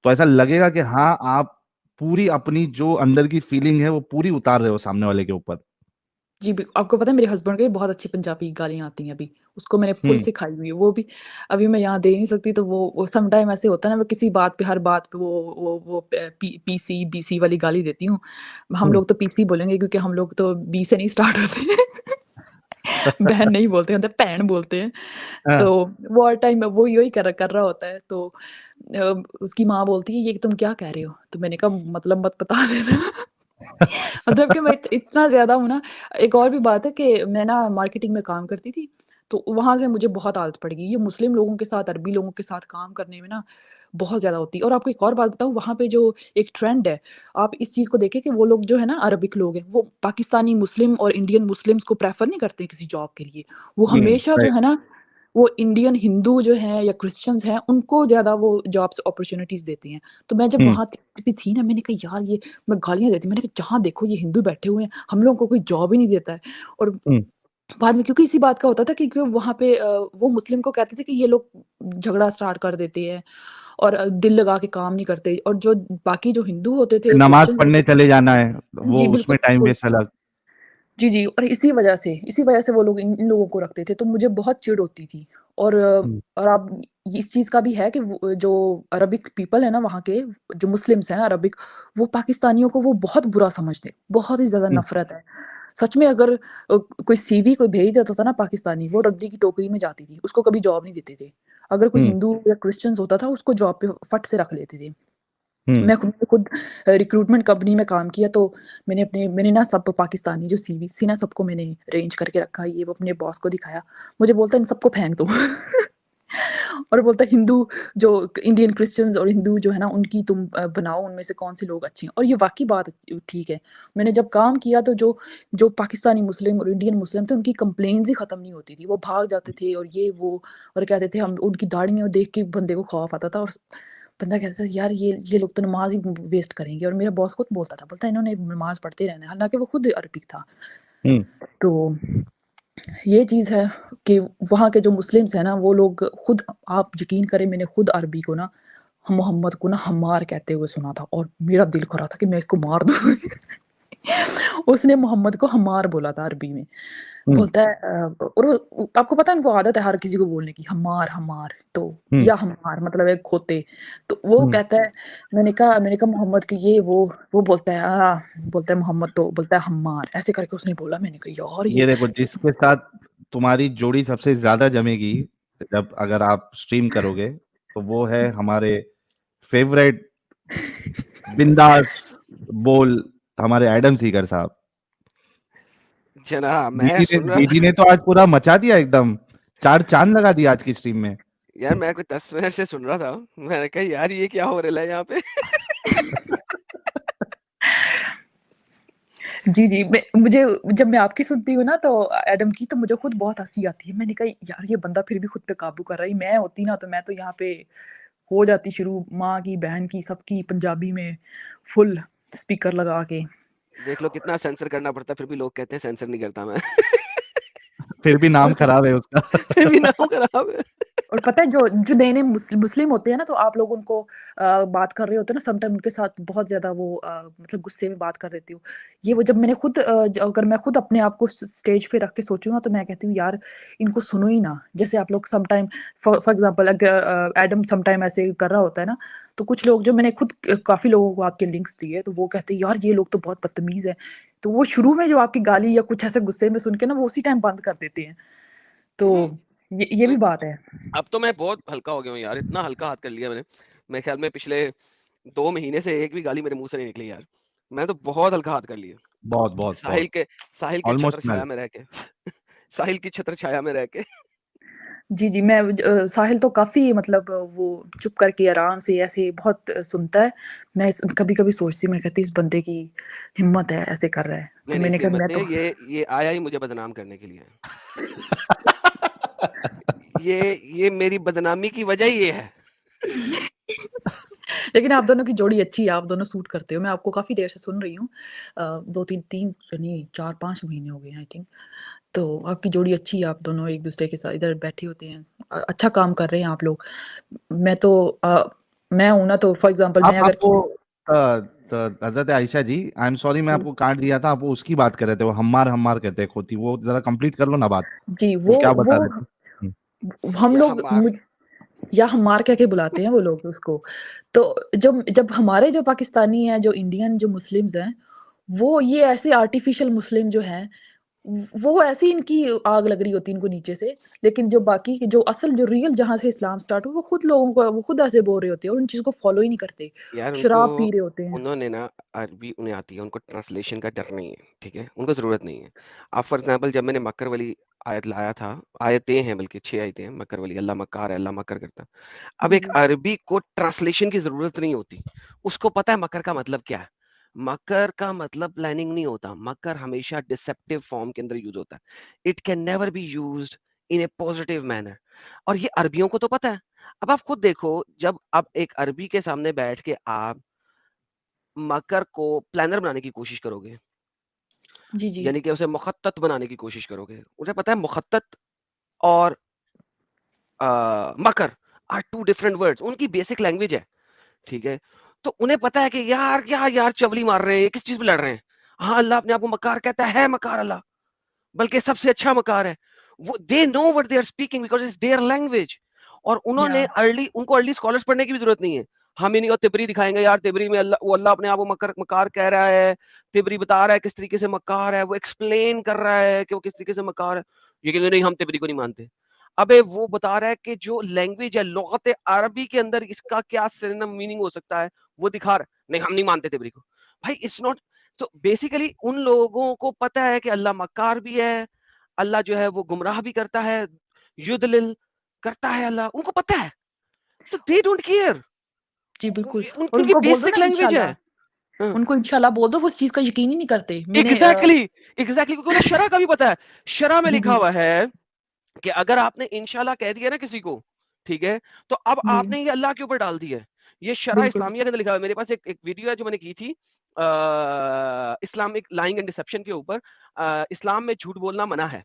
तो ऐसा लगेगा कि हाँ, आप पूरी अपनी जो अंदर की फीलिंग है, वो पूरी उतार रहे हो सामने वाले के ऊपर। जी, आपको पता है मेरे हस्बैंड को भी बहुत अच्छी पंजाबी गालियाँ आती हैं अभी। उसको मैंने फुल हुँ, सिखाई हुई है। वो भी अभी मैं यहाँ दे नहीं सकती तो वो सम टाइम ऐसे होता है ना, वो किसी बात पे हर बात पे वो पीसी, बीसी वाली गाली देती हूँ। हम हुँ। लोग तो पीसी बोलेंगे क्योंकि हम लोग तो बी से नहीं स्टार्ट होते। बहन नहीं बोलते हैं, मतलब भैन बोलते हैं। हाँ, तो वो हर टाइम वो यही कर रहा होता है तो उसकी माँ बोलती है, "ये तुम क्या कह रहे हो?" तो मैंने कहा, "मतलब मत बता देना।" मतलब कि मैं इतना ज़्यादा हूँ ना। एक और भी बात है कि मैं ना मार्केटिंग में काम करती थी, तो वहाँ से मुझे बहुत आदत पड़ गई। ये मुस्लिम लोगों के साथ, अरबी लोगों के साथ काम करने में ना बहुत ज़्यादा होती है। और आपको एक और बात बताऊँ, वहाँ पे जो एक ट्रेंड है, आप इस चीज़ को देखें कि वो लोग जो है ना अरबिक लोग हैं, वो पाकिस्तानी मुस्लिम और इंडियन मुस्लिम्स को प्रेफ़र नहीं करते किसी जॉब के लिए। वो हुँ, हमेशा जो राइट, है ना, वो इंडियन हिंदू जो हैं या क्रिश्चियंस हैं, उनको ज़्यादा वो जॉब्स अपॉर्च्युनिटीज़ देते हैं। तो मैं जब हुँ, वहाँ भी थी ना, मैंने कहा यार ये मैं गालियाँ देती, मैंने कहा जहाँ देखो ये हिंदू बैठे हुए हैं, हम लोगों को कोई जॉब ही नहीं देता है। और हुँ, बाद में क्योंकि इसी बात का होता था कि क्यों वहाँ पे वो मुस्लिम को कहते थे कि ये लोग झगड़ा स्टार्ट कर देते हैं और दिल लगा के काम नहीं करते, और जो बाकी जो हिंदू होते थे, नमाज़ क्रिश्चियन पढ़ने होते चले जाना है, जी, वो बिल्कुल, उसमें टाइम बिल्कुल। वेस्ट अलग। जी, जी। और इसी वजह से वो लोग इन इन लोगों को रखते थे, तो मुझे बहुत चिढ़ होती थी। हुँ, और अब इस चीज़ का भी है कि वो जो अरबिक पीपल है ना वहाँ के, जो मुस्लिम्स हैं अरबिक, वो पाकिस्तानियों को वो बहुत बुरा समझते हैं, बहुत ही ज़्यादा हुँ, नफ़रत है। सच में अगर कोई सीवी कोई भेज देता था ना पाकिस्तानी, वो रद्दी की टोकरी में जाती थी, उसको कभी जॉब नहीं देते थे। अगर कोई हुँ, हिंदू या क्रिश्चियंस होता था, उसको जॉब पे फट से रख लेते थे। हुँ, मैं खुद रिक्रूटमेंट कंपनी में काम किया, तो मैंने ना सब पाकिस्तानी जो सीवीज़ थी ना सबको मैंने अरेंज करके रखा, ये वो अपने बॉस को दिखाया। मुझे बोलता है इन सबको फेंक दो। और बोलता है हिंदू जो इंडियन क्रिश्चियंस और हिंदू जो है ना उनकी तुम बनाओ, उनमें से कौन से लोग अच्छे हैं। और ये वाक़ई बात ठीक है। मैंने जब काम किया तो जो जो पाकिस्तानी मुस्लिम और इंडियन मुस्लिम थे उनकी कंप्लेंट्स ही ख़त्म नहीं होती थी। वो भाग जाते थे और ये वो, और कहते थे हम उनकी दाढ़ियाँ देख के बंदे को खौफ आता था, और बंदा कहता था यार ये लोग तो नमाज़ ही वेस्ट करेंगे। और मेरा बॉस खुद बोलता था, बोलता है इन्होंने नमाज़ पढ़ते रहना है, हालाँकि वो खुद अरबिक था। हुँ। तो ये चीज़ है कि वहाँ के जो मुस्लिम्स हैं ना, वो लोग खुद, आप यकीन करें, मैंने खुद अरबी को ना, मोहम्मद को ना हम्मार कहते हुए सुना था और मेरा दिल कर रहा था कि मैं इसको मार दूँ। उसने मोहम्मद को हम्मार बोला था अरबी में। हुँ, बोलता है और आपको पता है उनको आदत है हर किसी को बोलने की, हम्मार, हम्मार तो, हुँ, या हम्मार मतलब है खोते। तो वो हुँ। कहता है, मैंने कहा मोहम्मद की ये वो बोलता है बोलता है मोहम्मद तो बोलता है हम्मार, ऐसे करके उसने बोला। मैंने कहा यार ये ये देखो, जिसके साथ तुम्हारी जोड़ी सबसे ज़्यादा जमेगी, जब अगर आप स्ट्रीम करोगे, तो वो है हमारे फ़ेवरेट बिंदास बोल, हमारे एडम सीगर साहब। जनाब मैं दीदी ने सुन रहा दीदी था ने तो आज पूरा मचा दिया एकदम, 4 चाँद लगा दिया आज की स्ट्रीम में। यार, मैं कोई 10 मिनट से सुन रहा था। मैंने कहा यार ये क्या हो रहा है यहाँ पे। जी, जी। मुझे जब मैं आपकी सुनती हूँ ना तो एडम की, तो मुझे खुद बहुत हँसी आती है। मैंने कहा यार ये बंदा फिर भी खुद पे काबू कर रहा है। मैं होती ना तो मैं तो यहाँ पे हो जाती शुरू, माँ की, बहन की, सबकी पंजाबी में फुल स्पीकर लगा के। देख लो कितना सेंसर करना पड़ता है, फिर भी लोग कहते हैं सेंसर नहीं करता मैं। फिर भी और नाम खराब है उसका। फिर भी नाम खराब है। और पता है जो जो नए-नए मुस्लिम होते हैं ना, तो आप लोग उनको बात कर रहे होते हैं ना, सम टाइम उनके साथ बहुत ज़्यादा वो मतलब गुस्से में बात कर देती हूँ। ये वो जब मैंने खुद अगर मैं खुद अपने आप को स्टेज पे रख के सोचूँ ना, तो मैं कहती हूँ यार इनको सुनो ही ना। जैसे आप लोग some time for example Adam some time ऐसे कर रहा होता है ना, तो कुछ लोग जो मैंने खुद काफ़ी लोगों को आपके लिंक्स दिए, तो वो कहते हैं यार ये लोग तो बहुत बदतमीज़ हैं। तो वो शुरू में जो आपकी गाली या कुछ ऐसे गुस्से में सुन के ना, वो उसी टाइम बंद कर देते हैं। तो हम्म, ये भी बात है। अब तो मैं बहुत हल्का हो गया हूँ यार, इतना हल्का हाथ कर लिया मैंने। मेरे ख्याल में पिछले 2 महीने से एक भी गाली मेरे मुंह से नहीं निकली यार। मैं तो बहुत हल्का हाथ कर लिया। बहुत, बहुत, साहिल बहुत। के साहिल के छत्र ऑलमोस्ट छाया मेल्ट। में रह के। साहिल की छत्र छाया में रह के। जी, जी, मैं साहिल तो काफ़ी मतलब वो चुप करके आराम से ऐसे बहुत सुनता है। मैं कभी-कभी सोचती हूँ, मैं कहती हूँ इस बंदे की हिम्मत है, ऐसे कर रहा है। नहीं तो नहीं, मैंने इसकी कहा हिम्मत मैं नहीं तो है, ये आया ही मुझे बदनाम करने के लिए। ये मेरी बदनामी की वजह ही ये है। लेकिन आप दोनों की जोड़ी अच्छी है, आप दोनों सूट करते हो। मैं आपको काफ़ी देर से सुन रही हूँ। 2-3 3 नहीं 4-5 महीने हो गए हैं आई थिंक। तो आपकी जोड़ी अच्छी है, आप दोनों एक-दूसरे के साथ इधर बैठे होते हैं। अच्छा काम कर रहे हैं आप लोग। मैं तो मैं हूँ ना, तो फॉर एग्ज़ाम्पल आप मैं अगर आपको हज़रत आयशा जी, आई एम सॉरी मैं जी, आपको काट दिया था, आप वो उसकी बात कर रहे थे, वो हम्मार हम्मार कहते हैं खोती, वो ज़रा कंप्लीट कर लो ना बात। जी, वो वो क्या बता वो रहे थे? हुँ, हम या लोग हमार या हमार कह के बुलाते हैं वो लोग उसको। तो जब जब हमारे जो पाकिस्तानी हैं, जो इंडियन जो मुस्लिम्स हैं, वो ये ऐसे आर्टिफ़िशियल मुस्लिम जो हैं, वो ऐसे ही इनकी आग लग रही होती है इनको नीचे से। लेकिन जो बाकी के जो असल जो रियल जहाँ से इस्लाम स्टार्ट हुआ, वो खुद ऐसे बोल रहे होते हैं और उन चीज़ों को फ़ॉलो ही नहीं करते। यार उनको शराब पी रहे होते हैं। उन्होंने ना अरबी उन्हें आती है, उनको ट्रांसलेशन का डर नहीं है, ठीक है? उनको ज़रूरत नहीं है। अब फॉर एग्ज़ाम्पल जब मैंने मक्कर वाली आयत लाया था, आयतें हैं बल्कि 6 आयतें हैं मक्कर वाली, अल्लाह मक्कार है, अल्लाह मक्कर करता है। अब एक जी, अरबी को ट्रांसलेशन की ज़रूरत नहीं होती। उसको पता है मकर का मतलब क्या है। मकर का मतलब प्लानिंग नहीं होता, मकर हमेशा डिसेप्टिव फॉर्म के अंदर यूज़ होता है। It can never be used in A positive manner. और ये अरबियों को तो पता है। अब आप खुद देखो, जब आप एक अरबी के सामने बैठ के आप मकर को प्लानर बनाने की कोशिश करोगे, जी, जी। यानी कि उसे मुखत्तत बनाने की कोशिश करोगे। मुझे पता है मुखत्तत और मकर आर टू डिफरेंट वर्ड्स, उनकी बेसिक लैंग्वेज है, ठीक है? तो उन्हें पता है कि यार क्या यार चवली मार रहे हैं, ये किस चीज़ पे लड़ रहे हैं? हाँ, अल्लाह अपने आप को मकार कहता है मकार अल्लाह, बल्कि सबसे अच्छा मकार है। वो they know what they are speaking because it's their language. और या उनको अर्ली स्कॉलर्स पढ़ने की भी ज़रूरत नहीं है। हम इन्हीं को तिबरी दिखाएँगे, यार तिबरी में अल्लाह अपने आप को मकार कह रहा है। तिबरी बता रहा है किस तरीके से मकार है, वो एक्सप्लेन कर रहा है कि वो किस तरीके से मकार है। ये कहेंगे नहीं हम तिबरी को नहीं मानते। अबे वो बता रहा है कि जो लैंग्वेज है लुग़त अरबी के अंदर इसका क्या सिनोनिम मीनिंग हो सकता है, वो दिखा रहा है। नहीं हम नहीं मानते तिबरी को। भाई इट्स नॉट। तो बेसिकली उन लोगों को पता है कि अल्लाह मक्कार भी है, अल्लाह जो है वो गुमराह भी करता है, युदलिल करता है अल्लाह, उनको पता है। तो दे डोंट केयर। जी, बिल्कुल। और उनकी उनको बोल दो बेसिक ना लैंग्वेज है। इंशाल्लाह, हाँ, उनको इंशाल्लाह बोल दो, वो उस चीज़ का यकीन ही नहीं करते। मैंने एग्जैक्टली एग्जैक्टली, क्योंकि उन्हें शरह का भी पता है। शरह में जी, लिखा जी, हुआ है कि अगर आपने इंशाल्लाह कह दिया ना किसी को, ठीक है, तो अब जी, आपने ये अल्लाह के ऊपर डाल दी है। ये शरह बिल्कुल। इस्लामिया के अंदर लिखा हुआ है। मेरे पास एक वीडियो है जो मैंने की थी इस्लामिक लाइंग एंड डिसेप्शन के ऊपर। इस्लाम में झूठ बोलना मना है,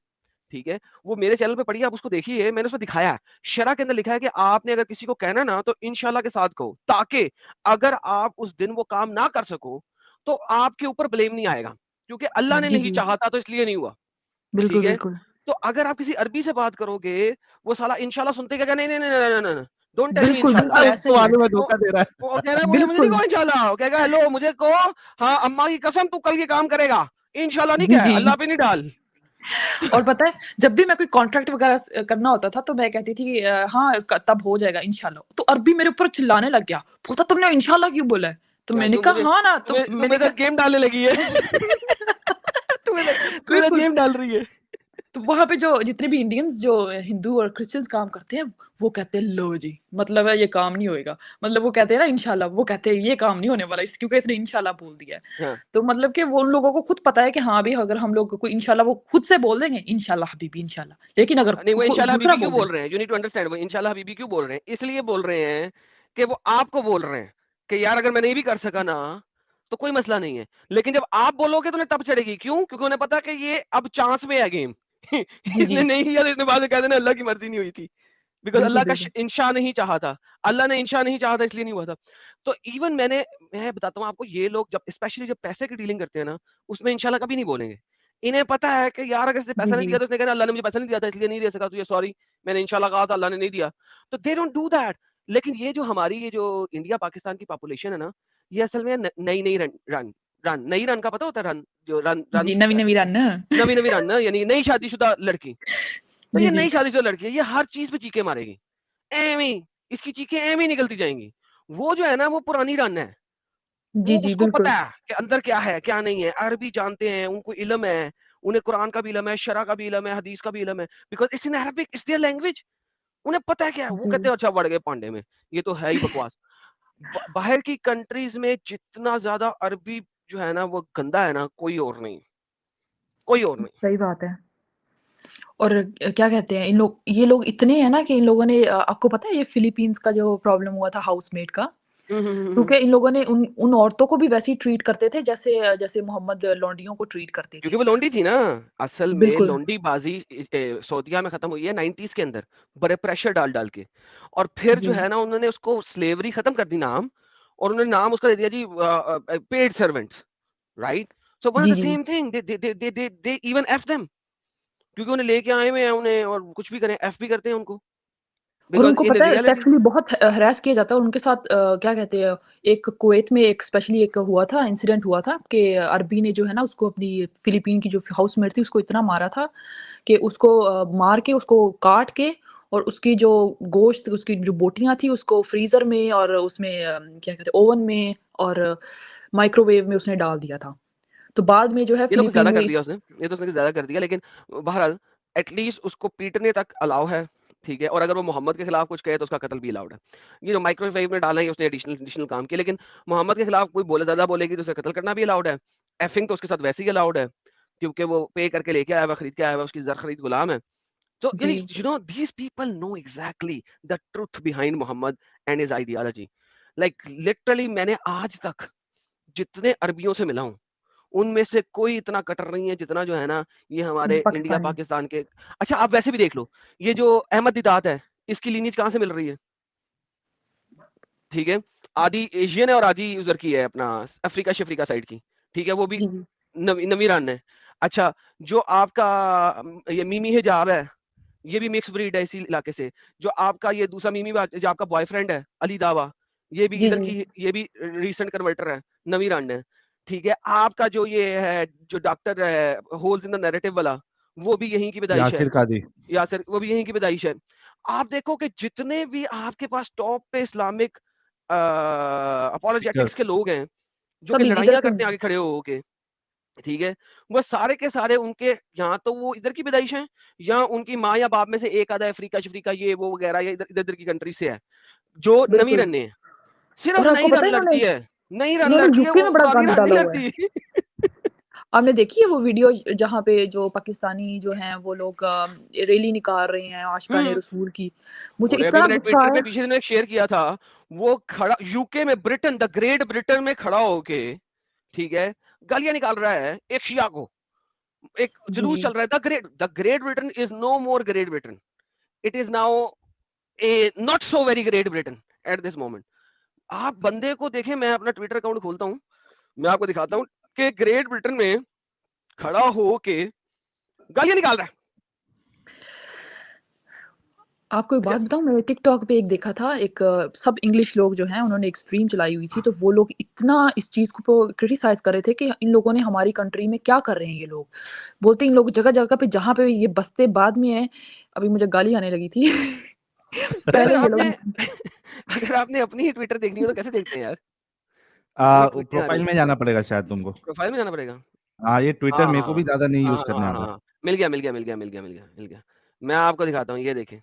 ठीक है, वो मेरे चैनल पे पड़ी है, आप उसको देखिए, मैंने उसमें दिखाया है, शरा के अंदर लिखा है कि आपने अगर किसी को कहना ना तो इंशाल्लाह के साथ कहो, ताकि अगर आप उस दिन वो काम ना कर सको तो आपके ऊपर ब्लेम नहीं आएगा, क्योंकि अल्लाह ने जी, नहीं जी। चाहा था तो इसलिए नहीं हुआ, बिल्कुल, ठीक है। बिल्कुल। तो अगर आप किसी अरबी से बात करोगे, वो साला इंशाल्लाह सुनते क्या, नहीं नहीं नहीं नहीं नहीं, डोंट टेल मी बिल्कुल, इंशाल्लाह। बिल्कुल ऐसा उसको ही है। मालूम है वो धोखा दे रहा है। वो कह रहा है मुझे नहीं बिल्कुल। कहो इंशाल्लाह, वो कहेगा हेलो मुझे कहो, हाँ अम्मा की कसम तू कल ये काम करेगा, इंशाल्लाह नहीं जी, कह, जी। अल्लाह पे नहीं डाल। और पता है, जब भी मैं कोई कॉन्ट्रैक्ट वगैरह करना होता था, तो मैं कहती थी कि हाँ, तब हो जाएगा इंशाल्लाह। तो अरबी मेरे ऊपर चिल्लाने लग गया, बोलता तुमने इंशाल्लाह क्यों बोला है? तो क्या मैंने तू कहा मुझे हाँ ना, तो तुम्हें तू मैंने मेरे साथ कहा गेम डालने लगी है। तू मेरे साथ बिल्कुल। गेम डाल रही है। तो वहाँ पे जो जितने भी इंडियंस जो हिंदू और क्रिश्चियंस काम करते हैं, वो कहते हैं लो जी, मतलब है ये काम नहीं होएगा। मतलब वो कहते हैं ना इंशाल्लाह, वो कहते हैं ये काम नहीं होने वाला क्योंकि इसने इंशाल्लाह बोल दिया है। हाँ। तो मतलब कि वो उन लोगों को खुद पता है कि हाँ भी अगर हम लोग को इंशाल्लाह वो खुद से बोल देंगे इंशाल्लाह हबीबी इंशाल्लाह, लेकिन अगर नहीं वो इंशाल्लाह दूसरा हबीबी क्यों बोल बोल दे। रहे हैं, यू नीड टू अंडरस्टैंड, वो इंशाल्लाह हबीबी क्यों बोल रहे हैं, इसलिए बोल रहे हैं कि वो आपको बोल रहे हैं कि यार अगर मैं नहीं भी कर सका ना तो कोई मसला नहीं है, लेकिन जब आप बोलोगे तो उन्हें तब चढ़ेगी, क्यों, क्योंकि उन्हें पता कि ये अब चांस में है गेम। जी, इसने जी। नहीं किया तो इसने बाद में कह देना अल्लाह की मर्जी नहीं हुई थी, बिकॉज बिल्कुल, अल्लाह का बिल्कुल। इंशा नहीं चाहा था, अल्लाह ने इंशा नहीं चाहा था इसलिए नहीं हुआ था। तो इवन मैं बताता हूँ आपको, ये लोग जब स्पेशली जब पैसे की डीलिंग करते हैं ना, उसमें इंशाल्लाह कभी नहीं बोलेंगे। इन्हें पता है कि यार अगर इसने जी, पैसा नहीं दिया जी। तो इसने कहना अल्लाह ने मुझे पैसा नहीं दिया था इसलिए नहीं दे सका तुझे, सॉरी मैंने इंशाल्लाह कहा था अल्लाह ने नहीं दिया, तो दे डोंट डू दैट। लेकिन ये जो हमारी ये जो इंडिया पाकिस्तान की पॉपुलेशन है ना, ये असल में नई नई रन रन रन नई रन का पता होता है, रन जो रन रन जी, नवी-नवी रन। नवी नवी रन ना, यानी नई शादीशुदा लड़की, तो जी, ये जी। नई शादीशुदा लड़की है, ये हर चीज पे चीखे मारेगी, एम ही इसकी चीखें एम ही निकलती जाएंगी। वो जो है ना वो पुरानी रन है, जी, वो जी, उसको पता बिल्कुल। है कि अंदर क्या है क्या नहीं है, अरबी जानते हैं, उनको इल्म है, उन्हें कुरान का भी इल्म है, शरा का भी इल्म है, हदीस का भी इल्म है, because it's in Arabic, it's their language, उन्हें पता है क्या है। वो कहते जी। हैं अच्छा बढ़ गए पांडे में, ये तो है ही बकवास। बाहर की कंट्रीज में जितना ज्यादा अरबी जो है ना वो गंदा है ना, कोई और नहीं, कोई और नहीं। सही बात है। और क्या कहते हैं इन लोग, ये लोग इतने हैं ना कि इन लोगों ने आपको पता है ये फिलीपींस का जो प्रॉब्लम हुआ था हाउसमेट का, हम्म। क्योंकि इन लोगों ने उन उन औरतों को भी वैसे ही ट्रीट करते थे जैसे जैसे मोहम्मद लौंडियों को ट्रीट करते क्योंकि थे। वो लौंडी थी ना, असल में बिल्कुल। लौंडी बाजी सऊदीया में खत्म हुई है 90s के अंदर, बड़े प्रेशर डाल डाल के, और फिर जो जी। है ना उन्होंने उसको स्लेवरी खत्म कर दी नाम, और उन्होंने नाम उसका दे दिया जी paid servants, right. So one of जी, द जी। सेम थिंग, दे इवन एफ देम, क्योंकि उन्हें लेके आए हुए हैं उन्हें, और कुछ भी करें एफ भी करते हैं उनको, और बिकॉज उनको इन पता है रियलिटी। सेक्सुअली बहुत हैरेस किया जाता है और उनके साथ क्या कहते हैं, एक कुवैत में एक स्पेशली एक हुआ था, इंसिडेंट हुआ था कि अरबी ने जो है ना उसको अपनी फिलीपीन की जो हाउसमेट थी उसको इतना मारा था कि उसको मार के उसको काट के और उसकी जो गोश्त उसकी जो बोटियाँ थी उसको फ्रीज़र में और उसमें क्या कहते हैं ओवन में और माइक्रोवेव में उसने डाल दिया था। तो बाद में जो है ये तो कुछ फिलीपीन ज्यादा में कर दिया इस उसने, ये तो उसने कुछ ज्यादा कर दिया, लेकिन बहरहाल एटलीस्ट उसको पीटने तक अलाउ है, ठीक है, और अगर वो मोहम्मद के खिलाफ कुछ कहे तो उसका कत्ल भी अलाउड है। ये जो माइक्रोवेव में डाला है उसने एडिशनल एडिशनल काम किया, लेकिन मोहम्मद के खिलाफ कोई बोले ज्यादा बोलेगी तो उसे कत्ल करना भी अलाउड है, एफिंग तो उसके साथ वैसे ही अलाउड है, क्योंकि वो पे करके लेके आया हुआ, खरीद के आया हुआ, उसकी जर खरीद गुलाम है। तो यानी जी, you know these people know exactly the truth behind Muhammad and his ideology, like literally मैंने आज तक जितने अरबियों से मिला हूं उनमें से कोई इतना कट्टर नहीं है जितना जो है ना ये हमारे इंडिया पाकिस्तानी। पाकिस्तान के। अच्छा आप वैसे भी देख लो, ये जो अहमद दिदात है इसकी लीनियज कहाँ से मिल रही है, ठीक है, आधी एशियन है और आधी उधर की है अपना अफ्रीका शफ्रीका साइड की, ठीक है, वो भी जी, जी। नवी रान है। अच्छा जो आपका ये मीमी हिजाब है, ये भी मिक्स ब्रीड है इसी इलाके से। जो आपका ये दूसरा मीमी जो आपका बॉयफ्रेंड है अली दावा, ये भी जी, इधर जी। की, ये भी रीसेंट कन्वर्टर है, नवी रन है, ठीक है। आपका जो ये है जो डॉक्टर है होल्स इन द नैरेटिव वाला, वो भी यहीं की पैदाइश है, यासिर कादी। यासर वो भी यहीं की पैदाइश है। आप देखो कि जितने भी आपके पास टॉप पे इस्लामिक अपोलोजेटिक्स स्पीकर्स। के लोग हैं जो कि सब इधर लड़ाइयाँ के करते हैं आगे खड़े हो के, ठीक है, वो सारे के सारे उनके यहाँ तो वो इधर की पैदाइश हैं, या उनकी माँ या बाप में से एक आधा अफ्रीका शफ्रीका ये वो वगैरह या इधर इधर इधर की कंट्री से है, जो नवी बिल्कुल। रन है, सिर्फ और आपको नई पता रन है लड़ती है, नई रन इन्होंने लड़ती है, यूके वो में बड़ा पुरानी गंद रन नहीं डाला हुआ है। लड़ती। आपने देखी है वो वीडियो जहाँ पे जो पाकिस्तानी जो हैं वो लोग रैली निकाल रहे हैं आशिकाने हम्म। रसूल की। मुझे और अभी इतना मैंने गुस्सा ट्विटर पे आया। पिछले दिन एक शेयर किया था, वो खड़ा यूके में ब्रिटेन द ग्रेट ब्रिटेन में खड़ा होके, ठीक है, गालियां निकाल रहा है एक शिया को, एक जी, जुलूस जी। चल रहा है, the great Britain is no more great Britain, it is now a not so very great Britain at this moment. आप बंदे को देखें, मैं अपना ट्विटर अकाउंट खोलता हूँ, मैं आपको दिखाता हूँ कि ग्रेट ब्रिटेन में खड़ा हो के गालियां निकाल रहा है। आपको एक अच्छा, बात बताऊँ, मैंने टिकटॉक पे एक देखा था, एक सब इंग्लिश लोग जो हैं उन्होंने एक स्ट्रीम चलाई हुई थी, तो वो लोग इतना इस चीज़ को क्रिटिसाइज़ कर रहे थे कि इन लोगों ने हमारी कंट्री में क्या कर रहे हैं ये लोग। बोलते इन लोग जगह-जगह पे जहाँ पे ये बसते बाद में हैं, अभी मुझे गाली आने लगी थी। अरे पहले ये लोग अगर आपने अपनी ही ट्विटर देखनी हो तो कैसे देखते हैं यार? बहुत ट्वीटें आ रही प्रोफाइल हैं। में जाना पड़ेगा शायद तुमको। प्रोफाइल में जाना पड़ेगा? हाँ, ये ट्विटर हाँ, मेरे को भी हाँ। ज़्यादा नहीं हाँ, यूज़ हाँ, करने हाँ, आता। हाँ। मिल गया, मिल गया, मिल गया, मिल गया, मिल गया, मिल गया। मैं आपको दिखाता हूँ, ये देखें।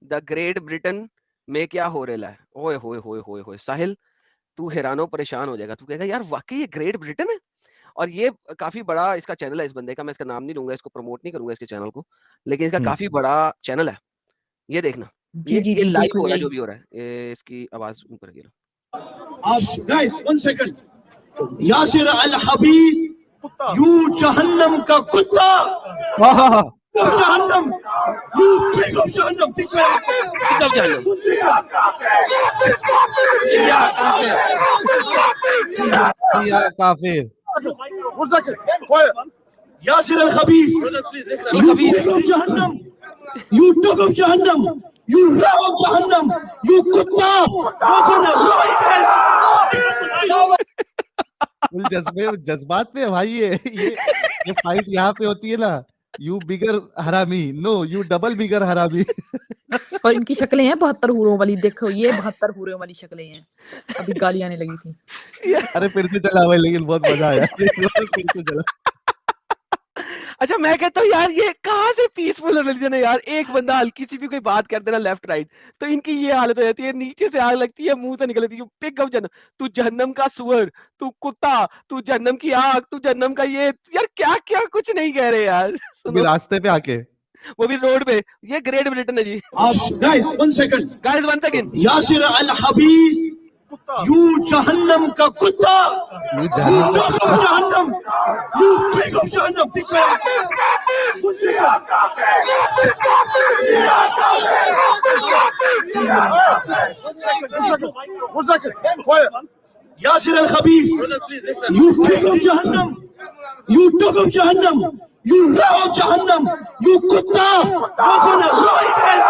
द ग्रेट ब्रिटेन में क्या हो रेला है। ओए होए होए होए होए! साहिल, तू हैरानो परेशान हो जाएगा। तू कहेगा यार वाक़ई ये ग्रेट ब्रिटेन है? और ये काफ़ी बड़ा इसका चैनल है इस बंदे का, मैं इसका नाम नहीं लूँगा, इसको प्रमोट नहीं करूँगा इसके चैनल को, लेकिन इसका हुँ। काफ़ी बड़ा चैनल है। ये देखना, जी, जी, ये जी, लाइव हो बिल्कुल रहा है यही। जो भी हो रहा है। ये इसकी आवाज़ ऊपर गिरा। Guys 1 second, Yasir al Habib, you जहन्नम का कुत्ता, आहा! जहन्नम, यू पिग ऑफ जहन्नम, पिक अप जहन्नम। शिया काफिर। या काफ़िर। 1 second, quiet. Yasir al हबीस, Al you खबीस। pig of जहन्नम, you dog of जहन्नम, you rat of जहन्नम, you कुत्ता, you're gonna rot in hell. Full जज़्बात में है भाई ये फाइट यहाँ पे होती है ना, यू बिगर हरामी, नो यू डबल बिगर हरामी। और इनकी शक्लें हैं 72 हूरों वाली, देखो ये 72 हूरों वाली शक्लें हैं। अभी गाली आने लगी थी। अरे फिर से चला भाई, लेकिन बहुत मज़ा आया। फिर से चला। अच्छा, मैं कहता हूँ यार ये कहाँ से पीसफुल रिलीजन है यार। एक बंदा हल्की सी भी कोई बात कर देना लेफ्ट राइट तो इनकी ये हालत हो जाती है, नीचे से आग लगती है, मुंह से निकल जाती है। पिग ऑफ जहन्नम, तू जहन्नम का सुअर, तू कुत्ता, तू जहन्नम की आग, तू जहन्नम का ये। यार क्या क्या कुछ नहीं कह रहे यार। वो भी सुनो, रास्ते पे आके। वो भी रोड पे। ये ग्रेट ब्रिटेन है जी। Guys 1 second, guys one second. Yasir al Habib, you जहन्नम का कुत्ता, यू you जहन्नम का dog of जहन्नम, you pig of जहन्नम, One second, quiet. Yasir al हबीस, you pig of जहन्नम, you dog of जहन्नम, you rat of जहन्नम, you कुत्ता, you're gonna rot in hell.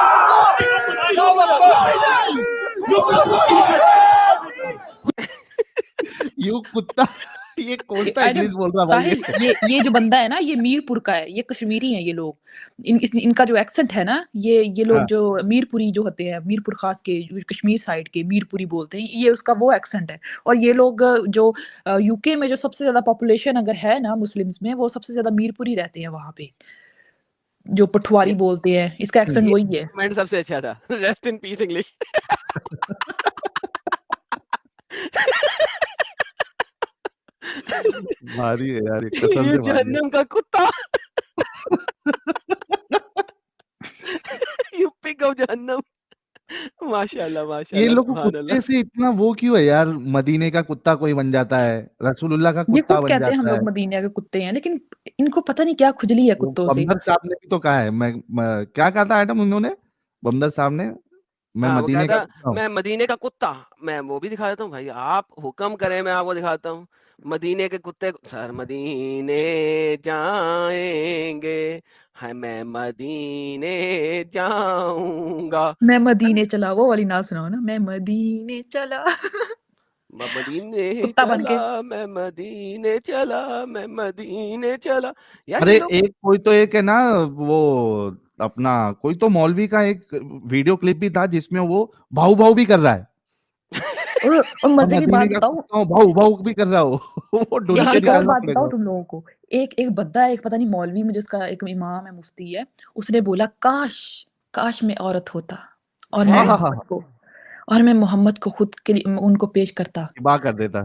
You're gonna rot in hell. You're gonna rot in hell. You कुत्ता। ये कौन सा अरे इंग्लिश बोल रहा भाई साहिल, ये जो बंदा है ना, ये मीरपुर का है, ये कश्मीरी हैं ये लोग। इनका जो एक्सेंट है ना, ये लोग हाँ। जो मीरपुरी जो होते हैं, मीरपुर खास के जो कश्मीर साइड के मीरपुरी बोलते हैं, ये उसका वो एक्सेंट है। और ये लोग जो यूके में जो सबसे ज्यादा पॉपुलेशन अगर है ना मुस्लिम्स में, वो सबसे ज्यादा मीरपुरी रहते हैं वहां पे, जो पठवारी बोलते हैं, इसका एक्सेंट ये वही है। कमेंट सबसे अच्छा था। Rest in peace English. भारी है यार, ये कसम ये से भारी है। जहन्नम का कुत्ता। यू पिग ऑफ जहन्नम। माशाल्लाह ये माशाल्लाह लोग को सुभान कुत्ते अल्लाह। से इतना वो क्यों है यार? मदीने का कुत्ता कोई बन जाता है, रसूलुल्लाह का ये कुत्ता खुद बन कहते हैं हम जाता है। लोग मदीना के कुत्ते हैं, लेकिन इनको पता नहीं क्या खुजली है वो कुत्तों से। बंदर साहब ने भी तो कहा है, क्या कहा था आइटम उन्होंने? बंदर साहब ने, मैं हाँ, वो मदीने का कहता कुत्ता हूँ। मैं मदीने का कुत्ता। मैं वो भी दिखा देता हूँ भाई, आप हुक्म करें मैं आपको दिखाता हूँ। मदीने के कुत्ते सर मदीने जाएंगे, है मैं मदीने जाऊंगा। मैं मदीने चला, वो वाली ना सुनाओ ना, मैं मदीने चला। मैं मदीने कुत्ता बन के। चला, मैं मदीने चला, मैं मदीने चला। यार अरे ये लोग एक कोई तो एक है ना, वो अपना कोई तो मौलवी का एक वीडियो क्लिप भी था जिसमें वो भाऊ भाऊ भी कर रहा है। और मैं मजे की मदीने बात का बताऊं, कुत्ता हूँ, भाऊ भाऊ भी कर रहा हो। वो ढूंढ एक के एक और निकालना बात पड़ेगा। बताऊं तुम लोगों को। एक बंदा है, एक पता नहीं मौलवी, मुझे उसका एक इमाम है, मुफ्ती है, उसने बोला काश काश मैं औरत होता और मैं है। हाँ मोहम्मद को खुद के लिए उनको पेश करता। बा कर देता।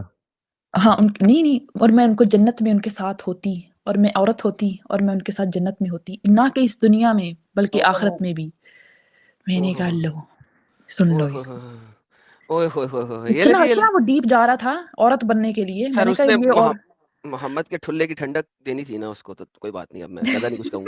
हाँ, नहीं, और मैं उनको जन्नत में उनके साथ होती, और मैं औरत होती और मैं उनके साथ जन्नत में होती, ना कि इस दुनिया में बल्कि आखिरत में भी। मैंने कहा ओहो लो, सुन लो ओहो इसको। ओए होए होए होए, ये ले इतना जी, ये ले। इतना वो डीप जा रहा था औरत बनने के लिए। सर मैंने कहा उसने ये और मोहम्मद के ठुल्ले की ठंडक देनी थी ना उसको, तो कोई बात नहीं, अब मैं ज्यादा नहीं कुछ कहूंगा।